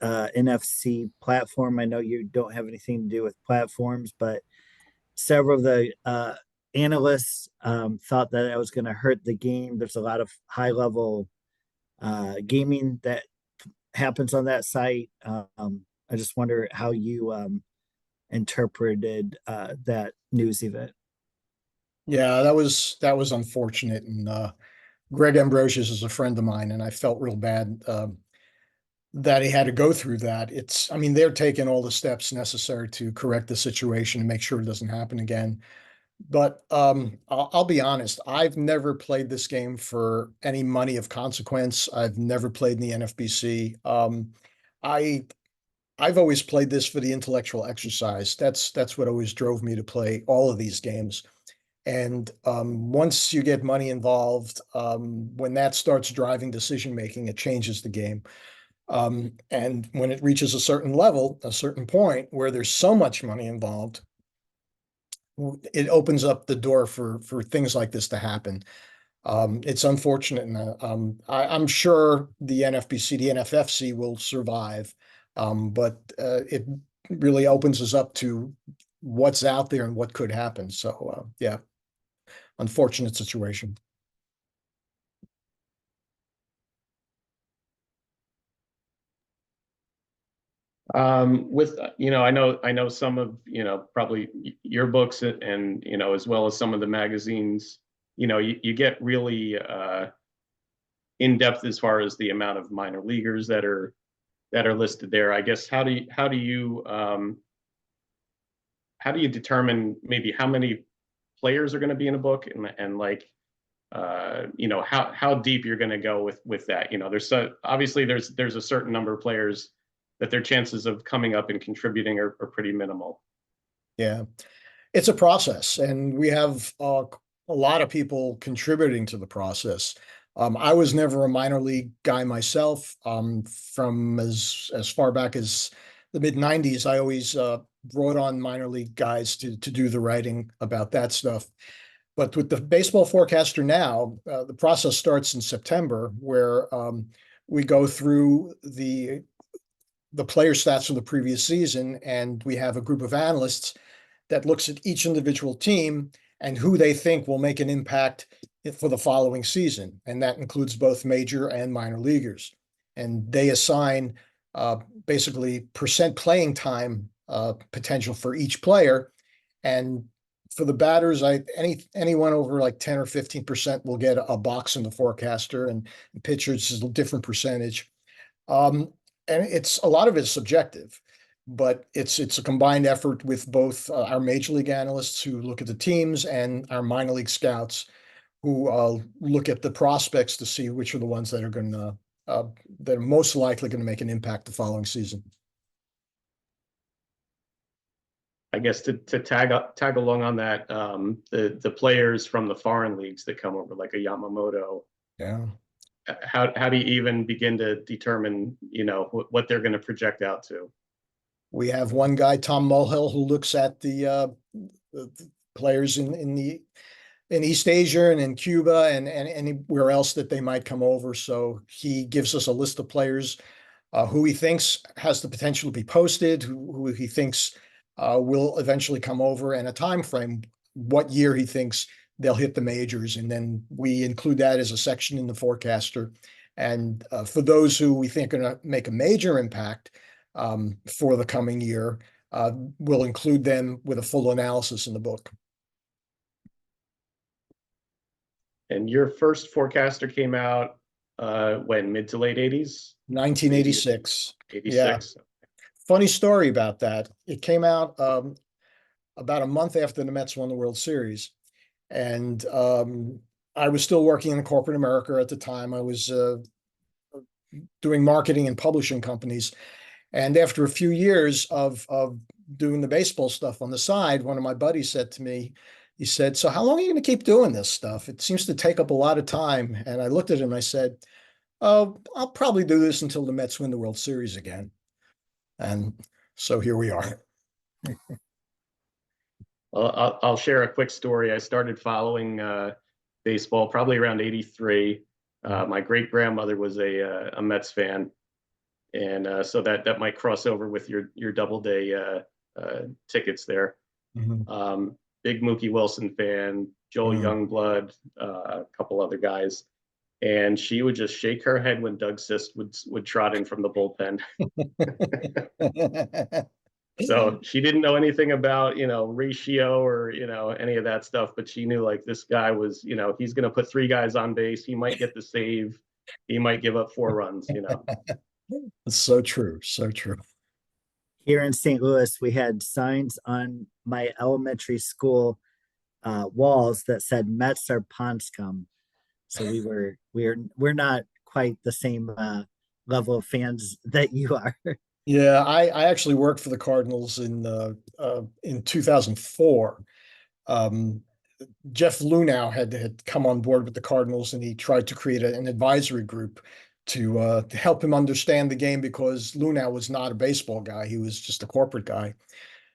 NFC platform? I know you don't have anything to do with platforms, but several of the analysts thought that it was going to hurt the game. There's a lot of high level gaming that happens on that site. I just wonder how you interpreted that news event. Yeah, that was unfortunate. And Greg Ambrosius is a friend of mine, and I felt real bad that he had to go through that. I mean, they're taking all the steps necessary to correct the situation and make sure it doesn't happen again. But I'll be honest, I've never played this game for any money of consequence. I've never played in the NFBC. I I've always played this for the intellectual exercise. That's what always drove me to play all of these games. And once you get money involved, when that starts driving decision making, it changes the game. And when it reaches a certain level, a certain point where there's so much money involved, it opens up the door for things like this to happen. It's unfortunate, and I'm sure the NFBC, the NFFC will survive, but it really opens us up to what's out there and what could happen. So yeah, unfortunate situation. With, I know some of, probably your books and, as well as some of the magazines, you get really in depth as far as the amount of minor leaguers that are listed there. I guess how do you determine maybe how many players are going to be in a book, and like how deep you're going to go with that? Obviously there's a certain number of players that their chances of coming up and contributing are pretty minimal. Yeah, it's a process, and we have a lot of people contributing to the process. I was never a minor league guy myself. From as far back as the mid '90s, I always brought on minor league guys to do the writing about that stuff. But with the baseball forecaster now, the process starts in September, where we go through the player stats from the previous season, and we have a group of analysts that looks at each individual team and who they think will make an impact for the following season. And that includes both major and minor leaguers. And they assign basically percent playing time potential for each player. And for the batters, anyone over like 10 or 15% will get a box in the forecaster, and pitchers is a different percentage. And a lot of it's subjective, but it's a combined effort with both our major league analysts who look at the teams and our minor league scouts who look at the prospects to see which are the ones that are most likely going to make an impact the following season. I guess to tag along on that, the players from the foreign leagues that come over, like a Yamamoto. Yeah. How do you even begin to determine, what they're going to project out to? We have one guy, Tom Mulhill, who looks at the players in East Asia and in Cuba and anywhere else that they might come over. So he gives us a list of players who he thinks has the potential to be posted, who he thinks will eventually come over, and a time frame, what year he thinks they'll hit the majors. And then we include that as a section in the forecaster. And for those who we think are going to make a major impact for the coming year, we'll include them with a full analysis in the book. And your first forecaster came out when, mid to late 80s? 1986. 86. Yeah. Funny story about that. It came out about a month after the Mets won the World Series. And I was still working in corporate America at the time. I was doing marketing and publishing companies. And after a few years of doing the baseball stuff on the side, one of my buddies said to me, he said, "So how long are you going to keep doing this stuff? It seems to take up a lot of time." And I looked at him and I said, "Oh, I'll probably do this until the Mets win the World Series again." And so here we are. Well, I'll share a quick story. I started following baseball probably around '83. My great grandmother was a Mets fan, and so that might cross over with your Doubleday tickets there. Mm-hmm. Big Mookie Wilson fan, Joel Youngblood, a couple other guys. and she would just shake her head when Doug Sist would trot in from the bullpen. So she didn't know anything about, ratio or, any of that stuff, but she knew like this guy was, he's going to put 3 guys on base. He might get the save. He might give up 4 runs. It's so true. So true. Here in St. Louis, we had signs on my elementary school walls that said Mets are pond scum. So we're not quite the same level of fans that you are. Yeah, I actually worked for the Cardinals in 2004. Um, Jeff Lunau had come on board with the Cardinals, and he tried to create an advisory group to help him understand the game, because Lunau was not a baseball guy; he was just a corporate guy.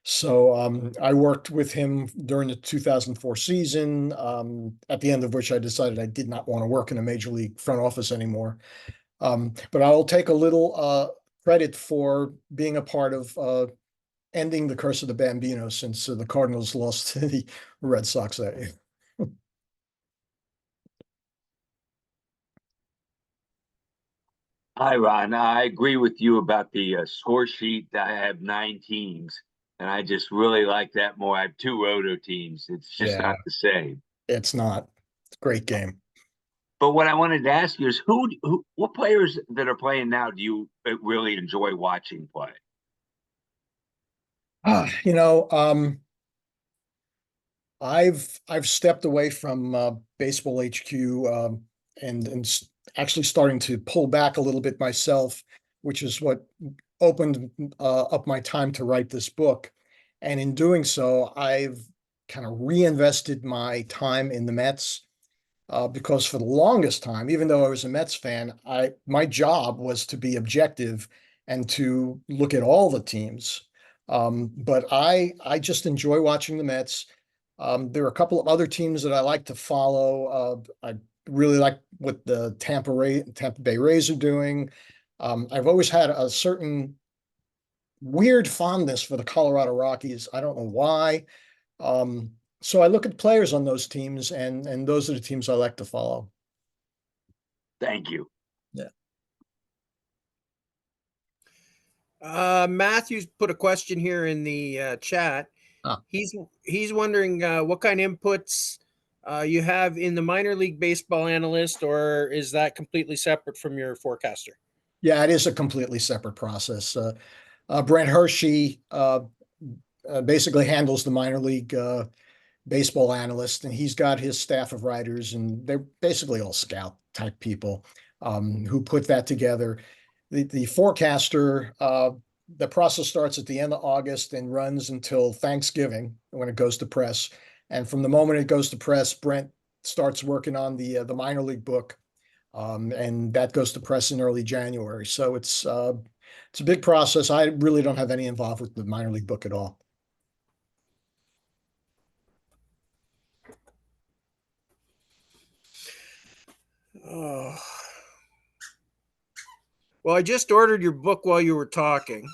So I worked with him during the 2004 season. At the end of which I decided I did not want to work in a major league front office anymore. But I'll take a little credit for being a part of ending the curse of the Bambino, since the Cardinals lost to the Red Sox that year. Hi, Ron. I agree with you about the score sheet. I have 9 teams, and I just really like that more. I have 2 roto teams. It's just Yeah, not the same. it's not. It's a great game. But what I wanted to ask you is what players that are playing now do you really enjoy watching play? You know, I've stepped away from Baseball HQ, actually starting to pull back a little bit myself, which is what opened up my time to write this book. And in doing so, I've kind of reinvested my time in the Mets, because for the longest time, even though I was a Mets fan, my job was to be objective and to look at all the teams. But I just enjoy watching the Mets. There are a couple of other teams that I like to follow. I really like what the Tampa Bay Rays are doing. I've always had a certain weird fondness for the Colorado Rockies. I don't know why. So I look at players on those teams, and those are the teams I like to follow. Thank you. Yeah. Matthew's put a question here in the chat. Ah. He's wondering what kind of inputs you have in the minor league baseball analyst, or is that completely separate from your forecaster? Yeah, it is a completely separate process. Brent Hershey basically handles the minor league baseball analyst, and he's got his staff of writers, and they're basically all scout type people who put that together. The forecaster, the process starts at the end of August and runs until Thanksgiving when it goes to press. And from the moment it goes to press, Brent starts working on the minor league book, and that goes to press in early January. So it's a big process. I really don't have any involvement with the minor league book at all. Oh. Well, I just ordered your book while you were talking,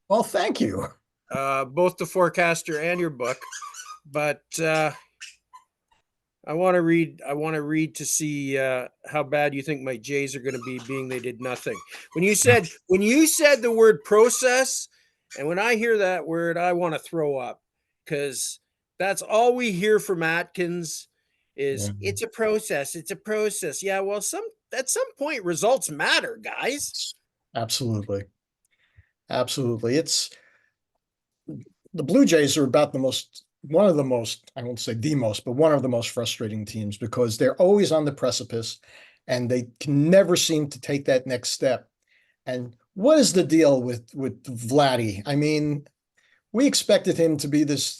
Well, thank you. both the forecaster and your book. But I want to read. I want to read to see how bad you think my Jays are going to be, being they did nothing. When you said the word process, and when I hear that word, I want to throw up, because that's all we hear from Atkins is Yeah. it's a process. It's a process. Yeah, well, at some point results matter, guys. Absolutely. Absolutely. It's the Blue Jays are about one of the most, I won't say the most, but one of the most frustrating teams, because they're always on the precipice and they can never seem to take that next step. And what is the deal with Vladdy? I mean, we expected him to be this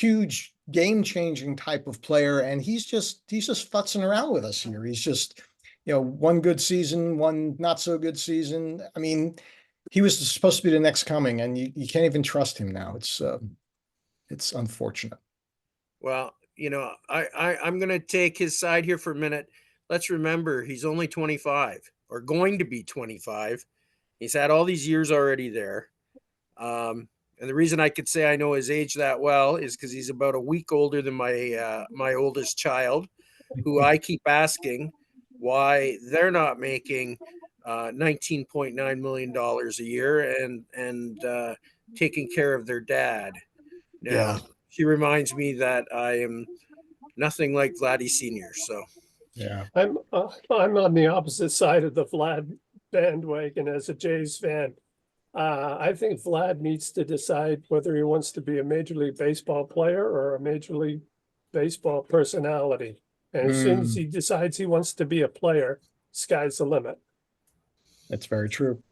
huge game-changing type of player, and he's just futzing around with us here. He's just, one good season, one not so good season. I mean, he was supposed to be the next coming, and you can't even trust him now. It's unfortunate. Well, I'm going to take his side here for a minute. Let's remember he's only 25, or going to be 25. He's had all these years already there. And the reason I could say I know his age that well is because he's about a week older than my oldest child, who I keep asking, why they're not making $19.9 million a year and taking care of their dad. Now, Yeah. she reminds me that I am nothing like Vladdy Sr. So Yeah. I'm on the opposite side of the Vlad bandwagon as a Jays fan. I think Vlad needs to decide whether he wants to be a Major League Baseball player or a Major League Baseball personality. And as soon as he decides he wants to be a player, sky's the limit. That's very true.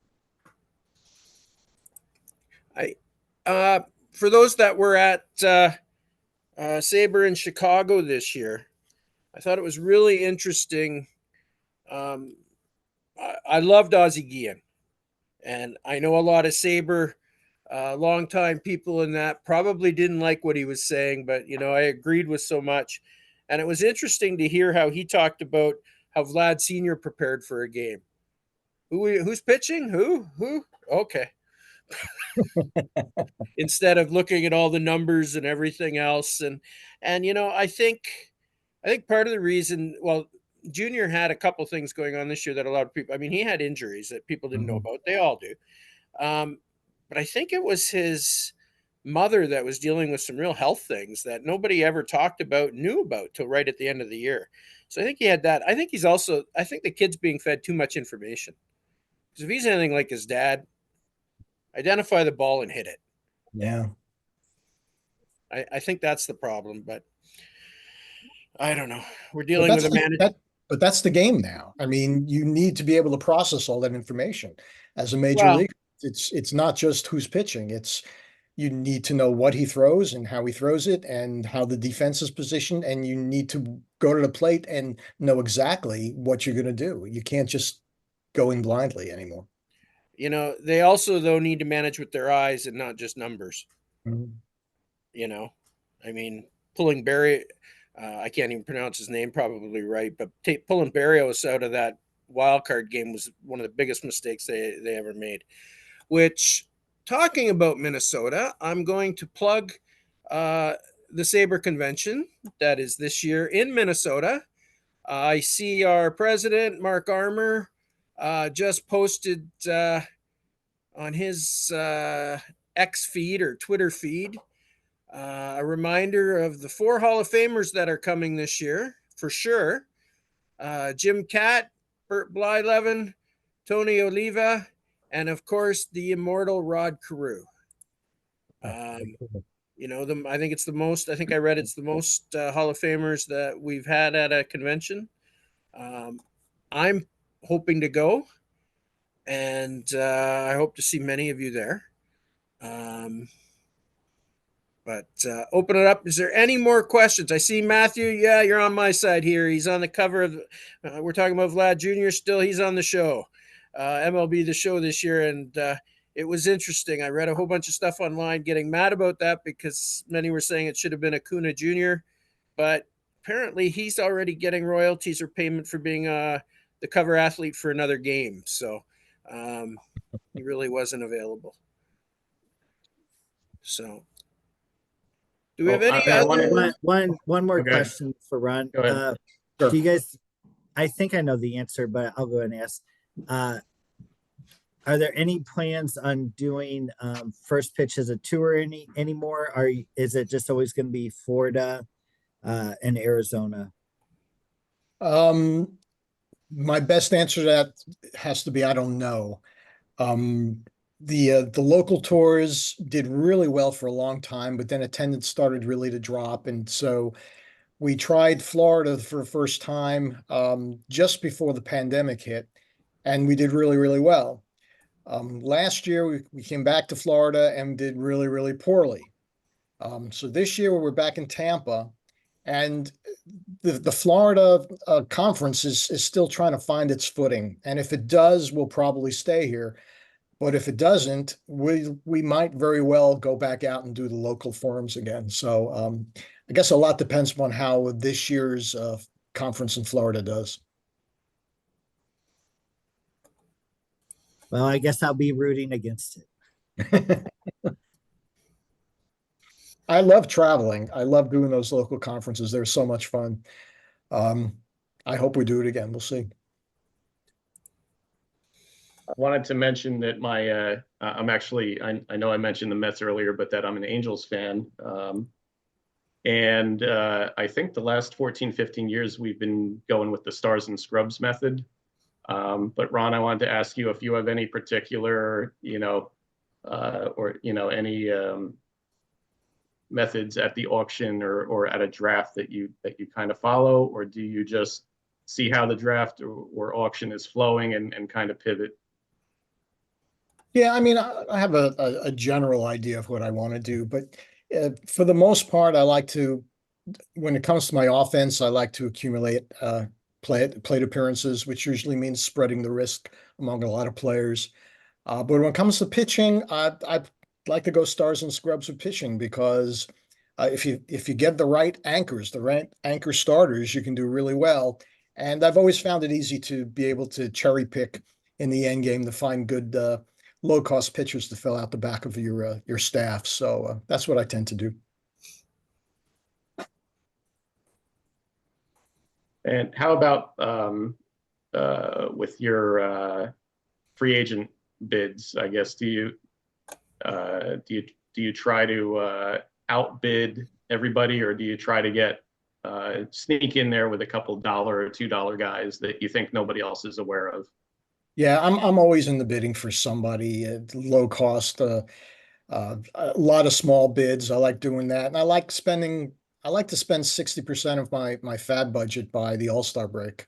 for those that were at SABR in Chicago this year, I thought it was really interesting. I loved Ozzie Guillen, and I know a lot of SABR longtime people in that probably didn't like what he was saying, but I agreed with so much. And it was interesting to hear how he talked about how Vlad Sr. prepared for a game. Who's pitching? Who? Okay. Instead of looking at all the numbers and everything else. And I think part of the reason, well, Junior had a couple things going on this year that a lot of people, I mean, he had injuries that people didn't know about. They all do. But I think it was his mother that was dealing with some real health things that nobody ever talked about, knew about till right at the end of the year. So I think he had that. I think the kid's being fed too much information. Because if he's anything like his dad, identify the ball and hit it. Yeah. I think that's the problem, but I don't know. We're dealing with a manager. But that's the game now. I mean, you need to be able to process all that information as a major Well, league. It's not just who's pitching. It's you need to know what he throws and how he throws it and how the defense is positioned. And you need to go to the plate and know exactly what you're going to do. You can't just go in blindly anymore. They also, though, need to manage with their eyes and not just numbers. I mean, pulling Barry, I can't even pronounce his name probably right, but pulling Barrios out of that wild card game was one of the biggest mistakes they ever made. Which, talking about Minnesota, I'm going to plug the SABR convention that is this year in Minnesota. I see our president, Mark Armour, just posted on his X feed or Twitter feed a reminder of the 4 Hall of Famers that are coming this year, for sure. Jim Catt, Bert Blyleven, Tony Oliva, and of course the immortal Rod Carew. I think it's the most, I think I read it's the most Hall of Famers that we've had at a convention. I'm hoping to go, and I hope to see many of you there. But open it up. Is there any more questions? I see Matthew. Yeah, you're on my side here. He's on the cover of, we're talking about Vlad Jr. still. He's on the show, MLB The Show this year. And it was interesting. I read a whole bunch of stuff online getting mad about that because many were saying it should have been Acuna Jr. But apparently he's already getting royalties or payment for being the cover athlete for another game. So he really wasn't available. So do we have any other? One more Okay. question for Ron. Go ahead. Sure. Do you guys? I think I know the answer, but I'll go and ask. Are there any plans on doing first pitch as a tour anymore? Is it just always going to be Florida and Arizona? My best answer to that has to be I don't know. The local tours did really well for a long time, but then attendance started really to drop, and so we tried Florida for the first time just before the pandemic hit, and we did really, really well. Last year we came back to Florida and did really, really poorly. So this year we're back in Tampa, and the Florida conference is still trying to find its footing, and if it does, we'll probably stay here. But if it doesn't, we might very well go back out and do the local forums again. So I guess a lot depends upon how this year's conference in Florida does. Well, I guess I'll be rooting against it. I love traveling. I love doing those local conferences. They're so much fun. I hope we do it again. We'll see. I wanted to mention that I'm actually, I know I mentioned the Mets earlier, but that I'm an Angels fan. And I think the last 14, 15 years, we've been going with the Stars and Scrubs method. But Ron, I wanted to ask you if you have any particular, any methods at the auction or at a draft that you kind of follow, or do you just see how the draft or auction is flowing and kind of pivot? Yeah, I mean, I have a general idea of what I want to do, but for the most part, when it comes to my offense, I like to accumulate plate appearances, which usually means spreading the risk among a lot of players. But when it comes to pitching, I'd like to go stars and scrubs with pitching because if you get the right anchors, the right anchor starters, you can do really well. And I've always found it easy to be able to cherry pick in the end game to find good low cost pitchers to fill out the back of your staff. So that's what I tend to do. And how about with your free agent bids? I guess do you try to outbid everybody, or do you try to get sneak in there with a couple $1 or $2 guys that you think nobody else is aware of? Yeah, I'm always in the bidding for somebody at low cost. A lot of small bids. I like doing that, and I like to spend 60% of my FAB budget by the All-Star break,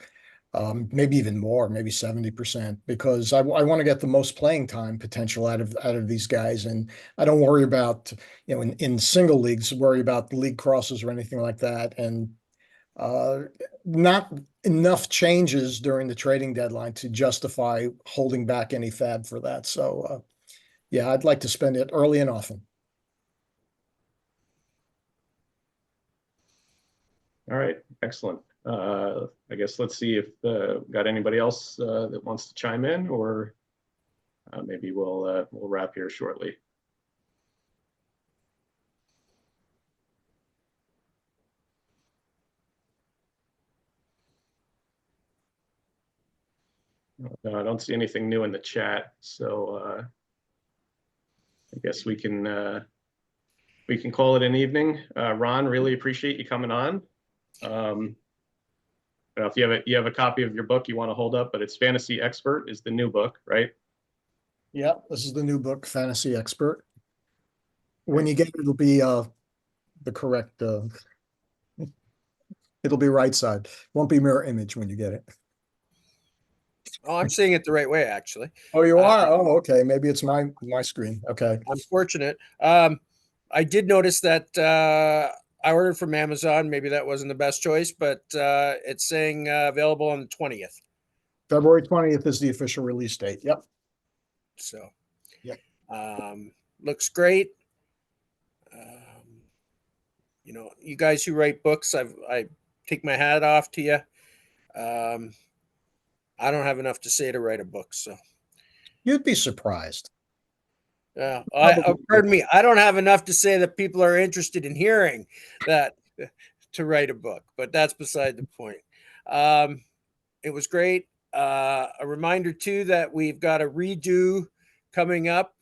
maybe even more, maybe 70%, because I want to get the most playing time potential out of these guys, and I don't worry about in single leagues worry about the league crosses or anything like that, and not enough changes during the trading deadline to justify holding back any FAB for that. So yeah, I'd like to spend it early and often. All right, excellent. I guess let's see if got anybody else that wants to chime in, or maybe we'll wrap here shortly. No, I don't see anything new in the chat, so I guess we can call it an evening. Ron, really appreciate you coming on. If you have a copy of your book you want to hold up, but it's Fantasy Expert is the new book, right? Yeah, this is the new book, Fantasy Expert. When you get it, it'll be the correct. It'll be right side. Won't be mirror image when you get it. Oh, I'm seeing it the right way, actually. Oh, you are? Oh, okay. Maybe it's my screen. Okay. I'm fortunate. I did notice that I ordered from Amazon. Maybe that wasn't the best choice, but it's saying available on the 20th. February 20th is the official release date. Yep. So, yep. Looks great. You guys who write books, I take my hat off to you. I don't have enough to say to write a book, so you'd be surprised. Pardon me. I don't have enough to say that people are interested in hearing that to write a book, but that's beside the point. It was great. A reminder too that we've got a redo coming up.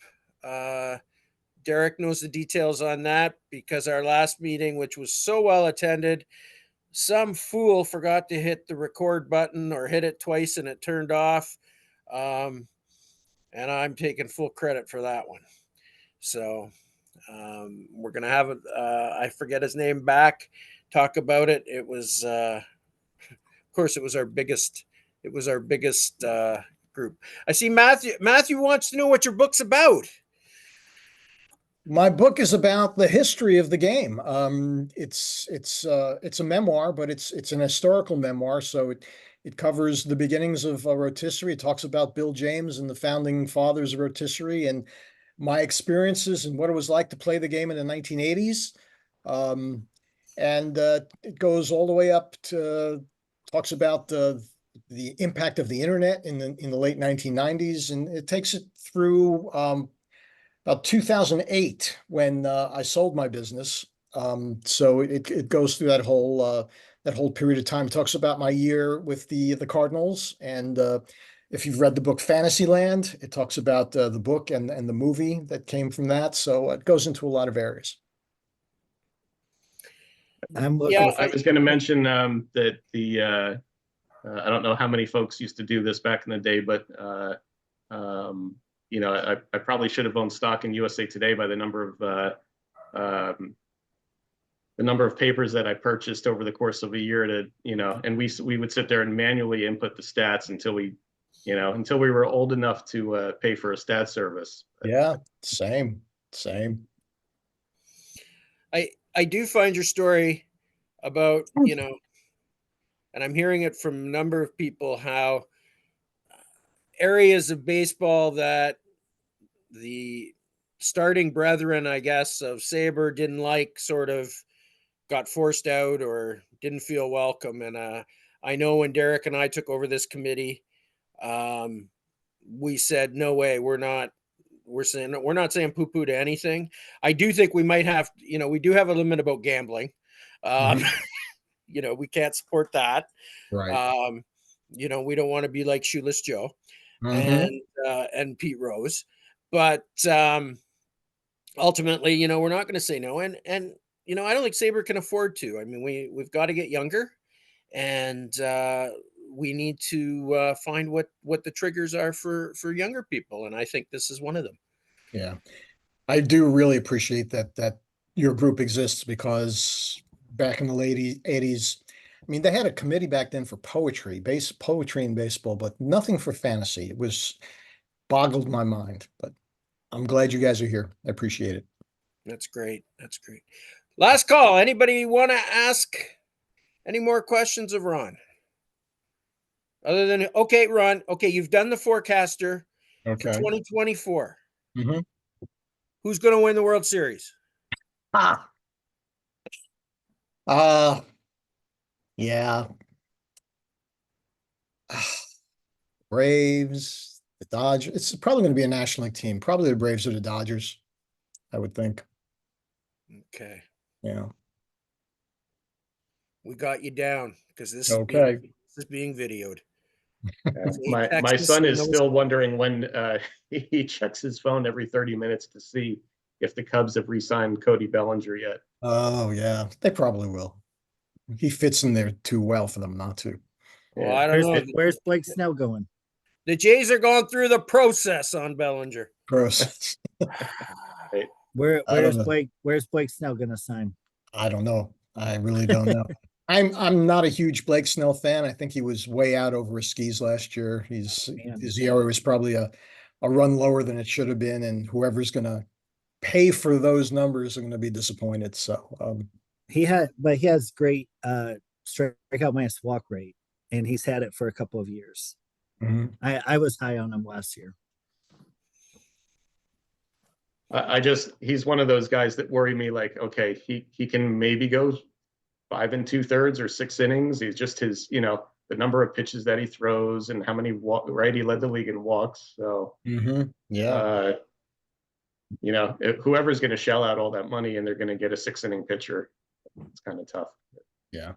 Derek knows the details on that because our last meeting, which was so well attended, some fool forgot to hit the record button or hit it twice and it turned off. And I'm taking full credit for that one. So we're going to have, I forget his name, back, talk about it. It was, of course, it was our biggest group. I see Matthew wants to know what your book's about. My book is about the history of the game. It's a memoir, but it's an historical memoir. So it covers the beginnings of rotisserie. It talks about Bill James and the founding fathers of rotisserie and my experiences and what it was like to play the game in the 1980s. And it goes all the way up to talks about the impact of the internet in the late 1990s, and it takes it through about 2008 when I sold my business. So it goes through that whole period of time. It talks about my year with the Cardinals and if you've read the book Fantasyland, it talks about the book and the movie that came from that. So it goes into a lot of areas. I'm Yeah, looking. I was going to mention that I don't know how many folks used to do this back in the day, but I probably should have owned stock in USA Today by the number of papers that I purchased over the course of a year and we would sit there and manually input the stats until we were old enough to pay for a stat service. Yeah, same. I do find your story about, and I'm hearing it from a number of people, how areas of baseball that the starting brethren, I guess, of SABR didn't like sort of got forced out or didn't feel welcome. And I know when Derek and I took over this committee, we said, no way, we're not saying poo-poo to anything. I do think we might have, we do have a limit about gambling. We can't support that. Right. We don't want to be like Shoeless Joe Mhm. and Pete Rose, but ultimately, we're not going to say no. And I don't think SABR can afford to. I mean, we've got to get younger, and we need to find what the triggers are for younger people, and I think this is one of them. Yeah. I do really appreciate that your group exists, because back in the late 80s, I mean, they had a committee back then for poetry and baseball, but nothing for fantasy. It was boggled my mind, but I'm glad you guys are here. I appreciate it. That's great. Last call. Anybody want to ask any more questions of Ron? Other than, okay, Ron, you've done the forecaster for Okay. 2024. Mhm. Who's going to win the World Series? Yeah. Braves, the Dodgers. It's probably going to be a National League team. Probably the Braves or the Dodgers, I would think. Okay. Yeah. We got you down because this Okay. is being videoed. My son is still wondering when he checks his phone every 30 minutes to see if the Cubs have re-signed Cody Bellinger yet. Oh, yeah. They probably will. He fits in there too well for them not to. Well, I don't know. Where's Blake Snell going? The Jays are going through the process on Bellinger. Gross. Right. Where's Blake Snell gonna sign? I don't know. I really don't know. I'm not a huge Blake Snell fan. I think he was way out over his skis last year. His ERA was probably a run lower than it should have been, and whoever's going to pay for those numbers are going to be disappointed. So He has great strikeout minus walk rate, and he's had it for a couple of years. mhm. I was high on him last year. He's one of those guys that worry me. Like, okay, he can maybe go 5 2/3 or 6 innings. He's just the number of pitches that he throws and how many right. He led the league in walks. So, Yeah. whoever's going to shell out all that money and they're going to get a 6-inning pitcher, it's kind of tough. Yeah.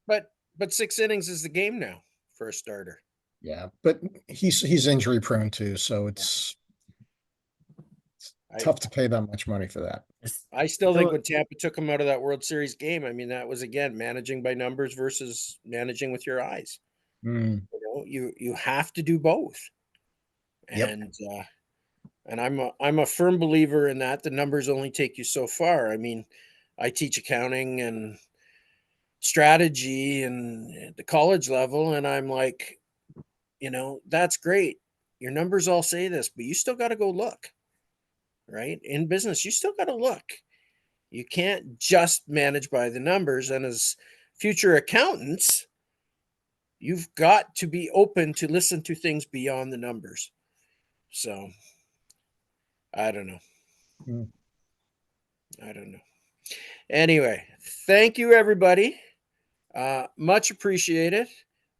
But 6 innings is the game now for a starter. Yeah. But he's injury prone too. So it's tough to pay that much money for that. I still think when Tampa took him out of that World Series game, I mean, that was, again, managing by numbers versus managing with your eyes. You have to do both. Yep. And I'm a firm believer in that. The numbers only take you so far. I mean, I teach accounting and strategy and at the college level, and I'm like, that's great. Your numbers all say this, but you still got to go look. Right? In business, you still got to look. You can't just manage by the numbers. And as future accountants, you've got to be open to listen to things beyond the numbers. So I don't know. I don't know. Anyway, thank you, everybody. Much appreciated.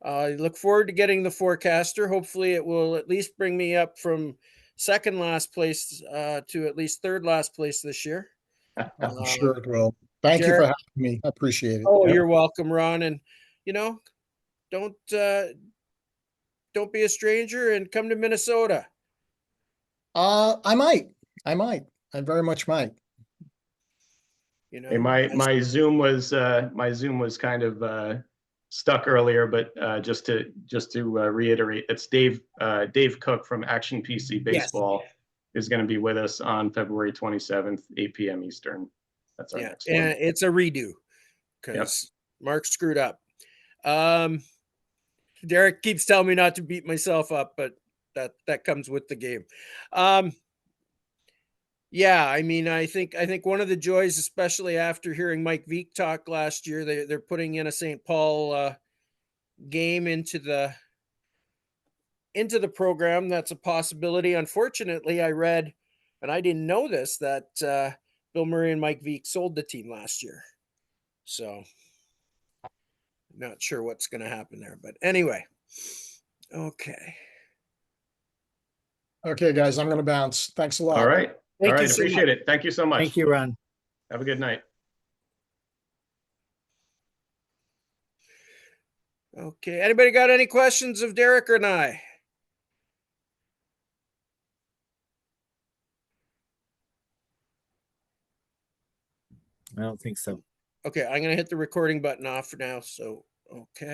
I look forward to getting the forecaster. Hopefully it will at least bring me up from second last place to at least third last place this year. I'm sure it will. Thank you for having me. I appreciate it. Oh, you're welcome, Ron. And don't don't be a stranger and come to Minnesota. I might. I very much might. You know, Hey, my Zoom was kind of stuck earlier, but just to reiterate, it's Dave Cook from Action PC Baseball is going to be with us on February 27th, 8 p.m. Eastern. That's our next and one. it's a redo because Mark screwed up. Derek keeps telling me not to beat myself up, but that comes with the game. Yeah, I mean, I think one of the joys, especially after hearing Mike Veek talk last year, they're putting in a St. Paul game into the program. That's a possibility. Unfortunately, I read, and I didn't know this, that Bill Murray and Mike Veek sold the team last year. So not sure what's going to happen there, but anyway. Okay. Okay, guys, I'm going to bounce. Thanks a lot. All right. Thank All you right. so Appreciate much. it. Thank you so much. Thank you, Ron. Have a good night. Okay. Anybody got any questions of Derek or I? I don't think so. Okay, I'm going to hit the recording button off for now. So, okay.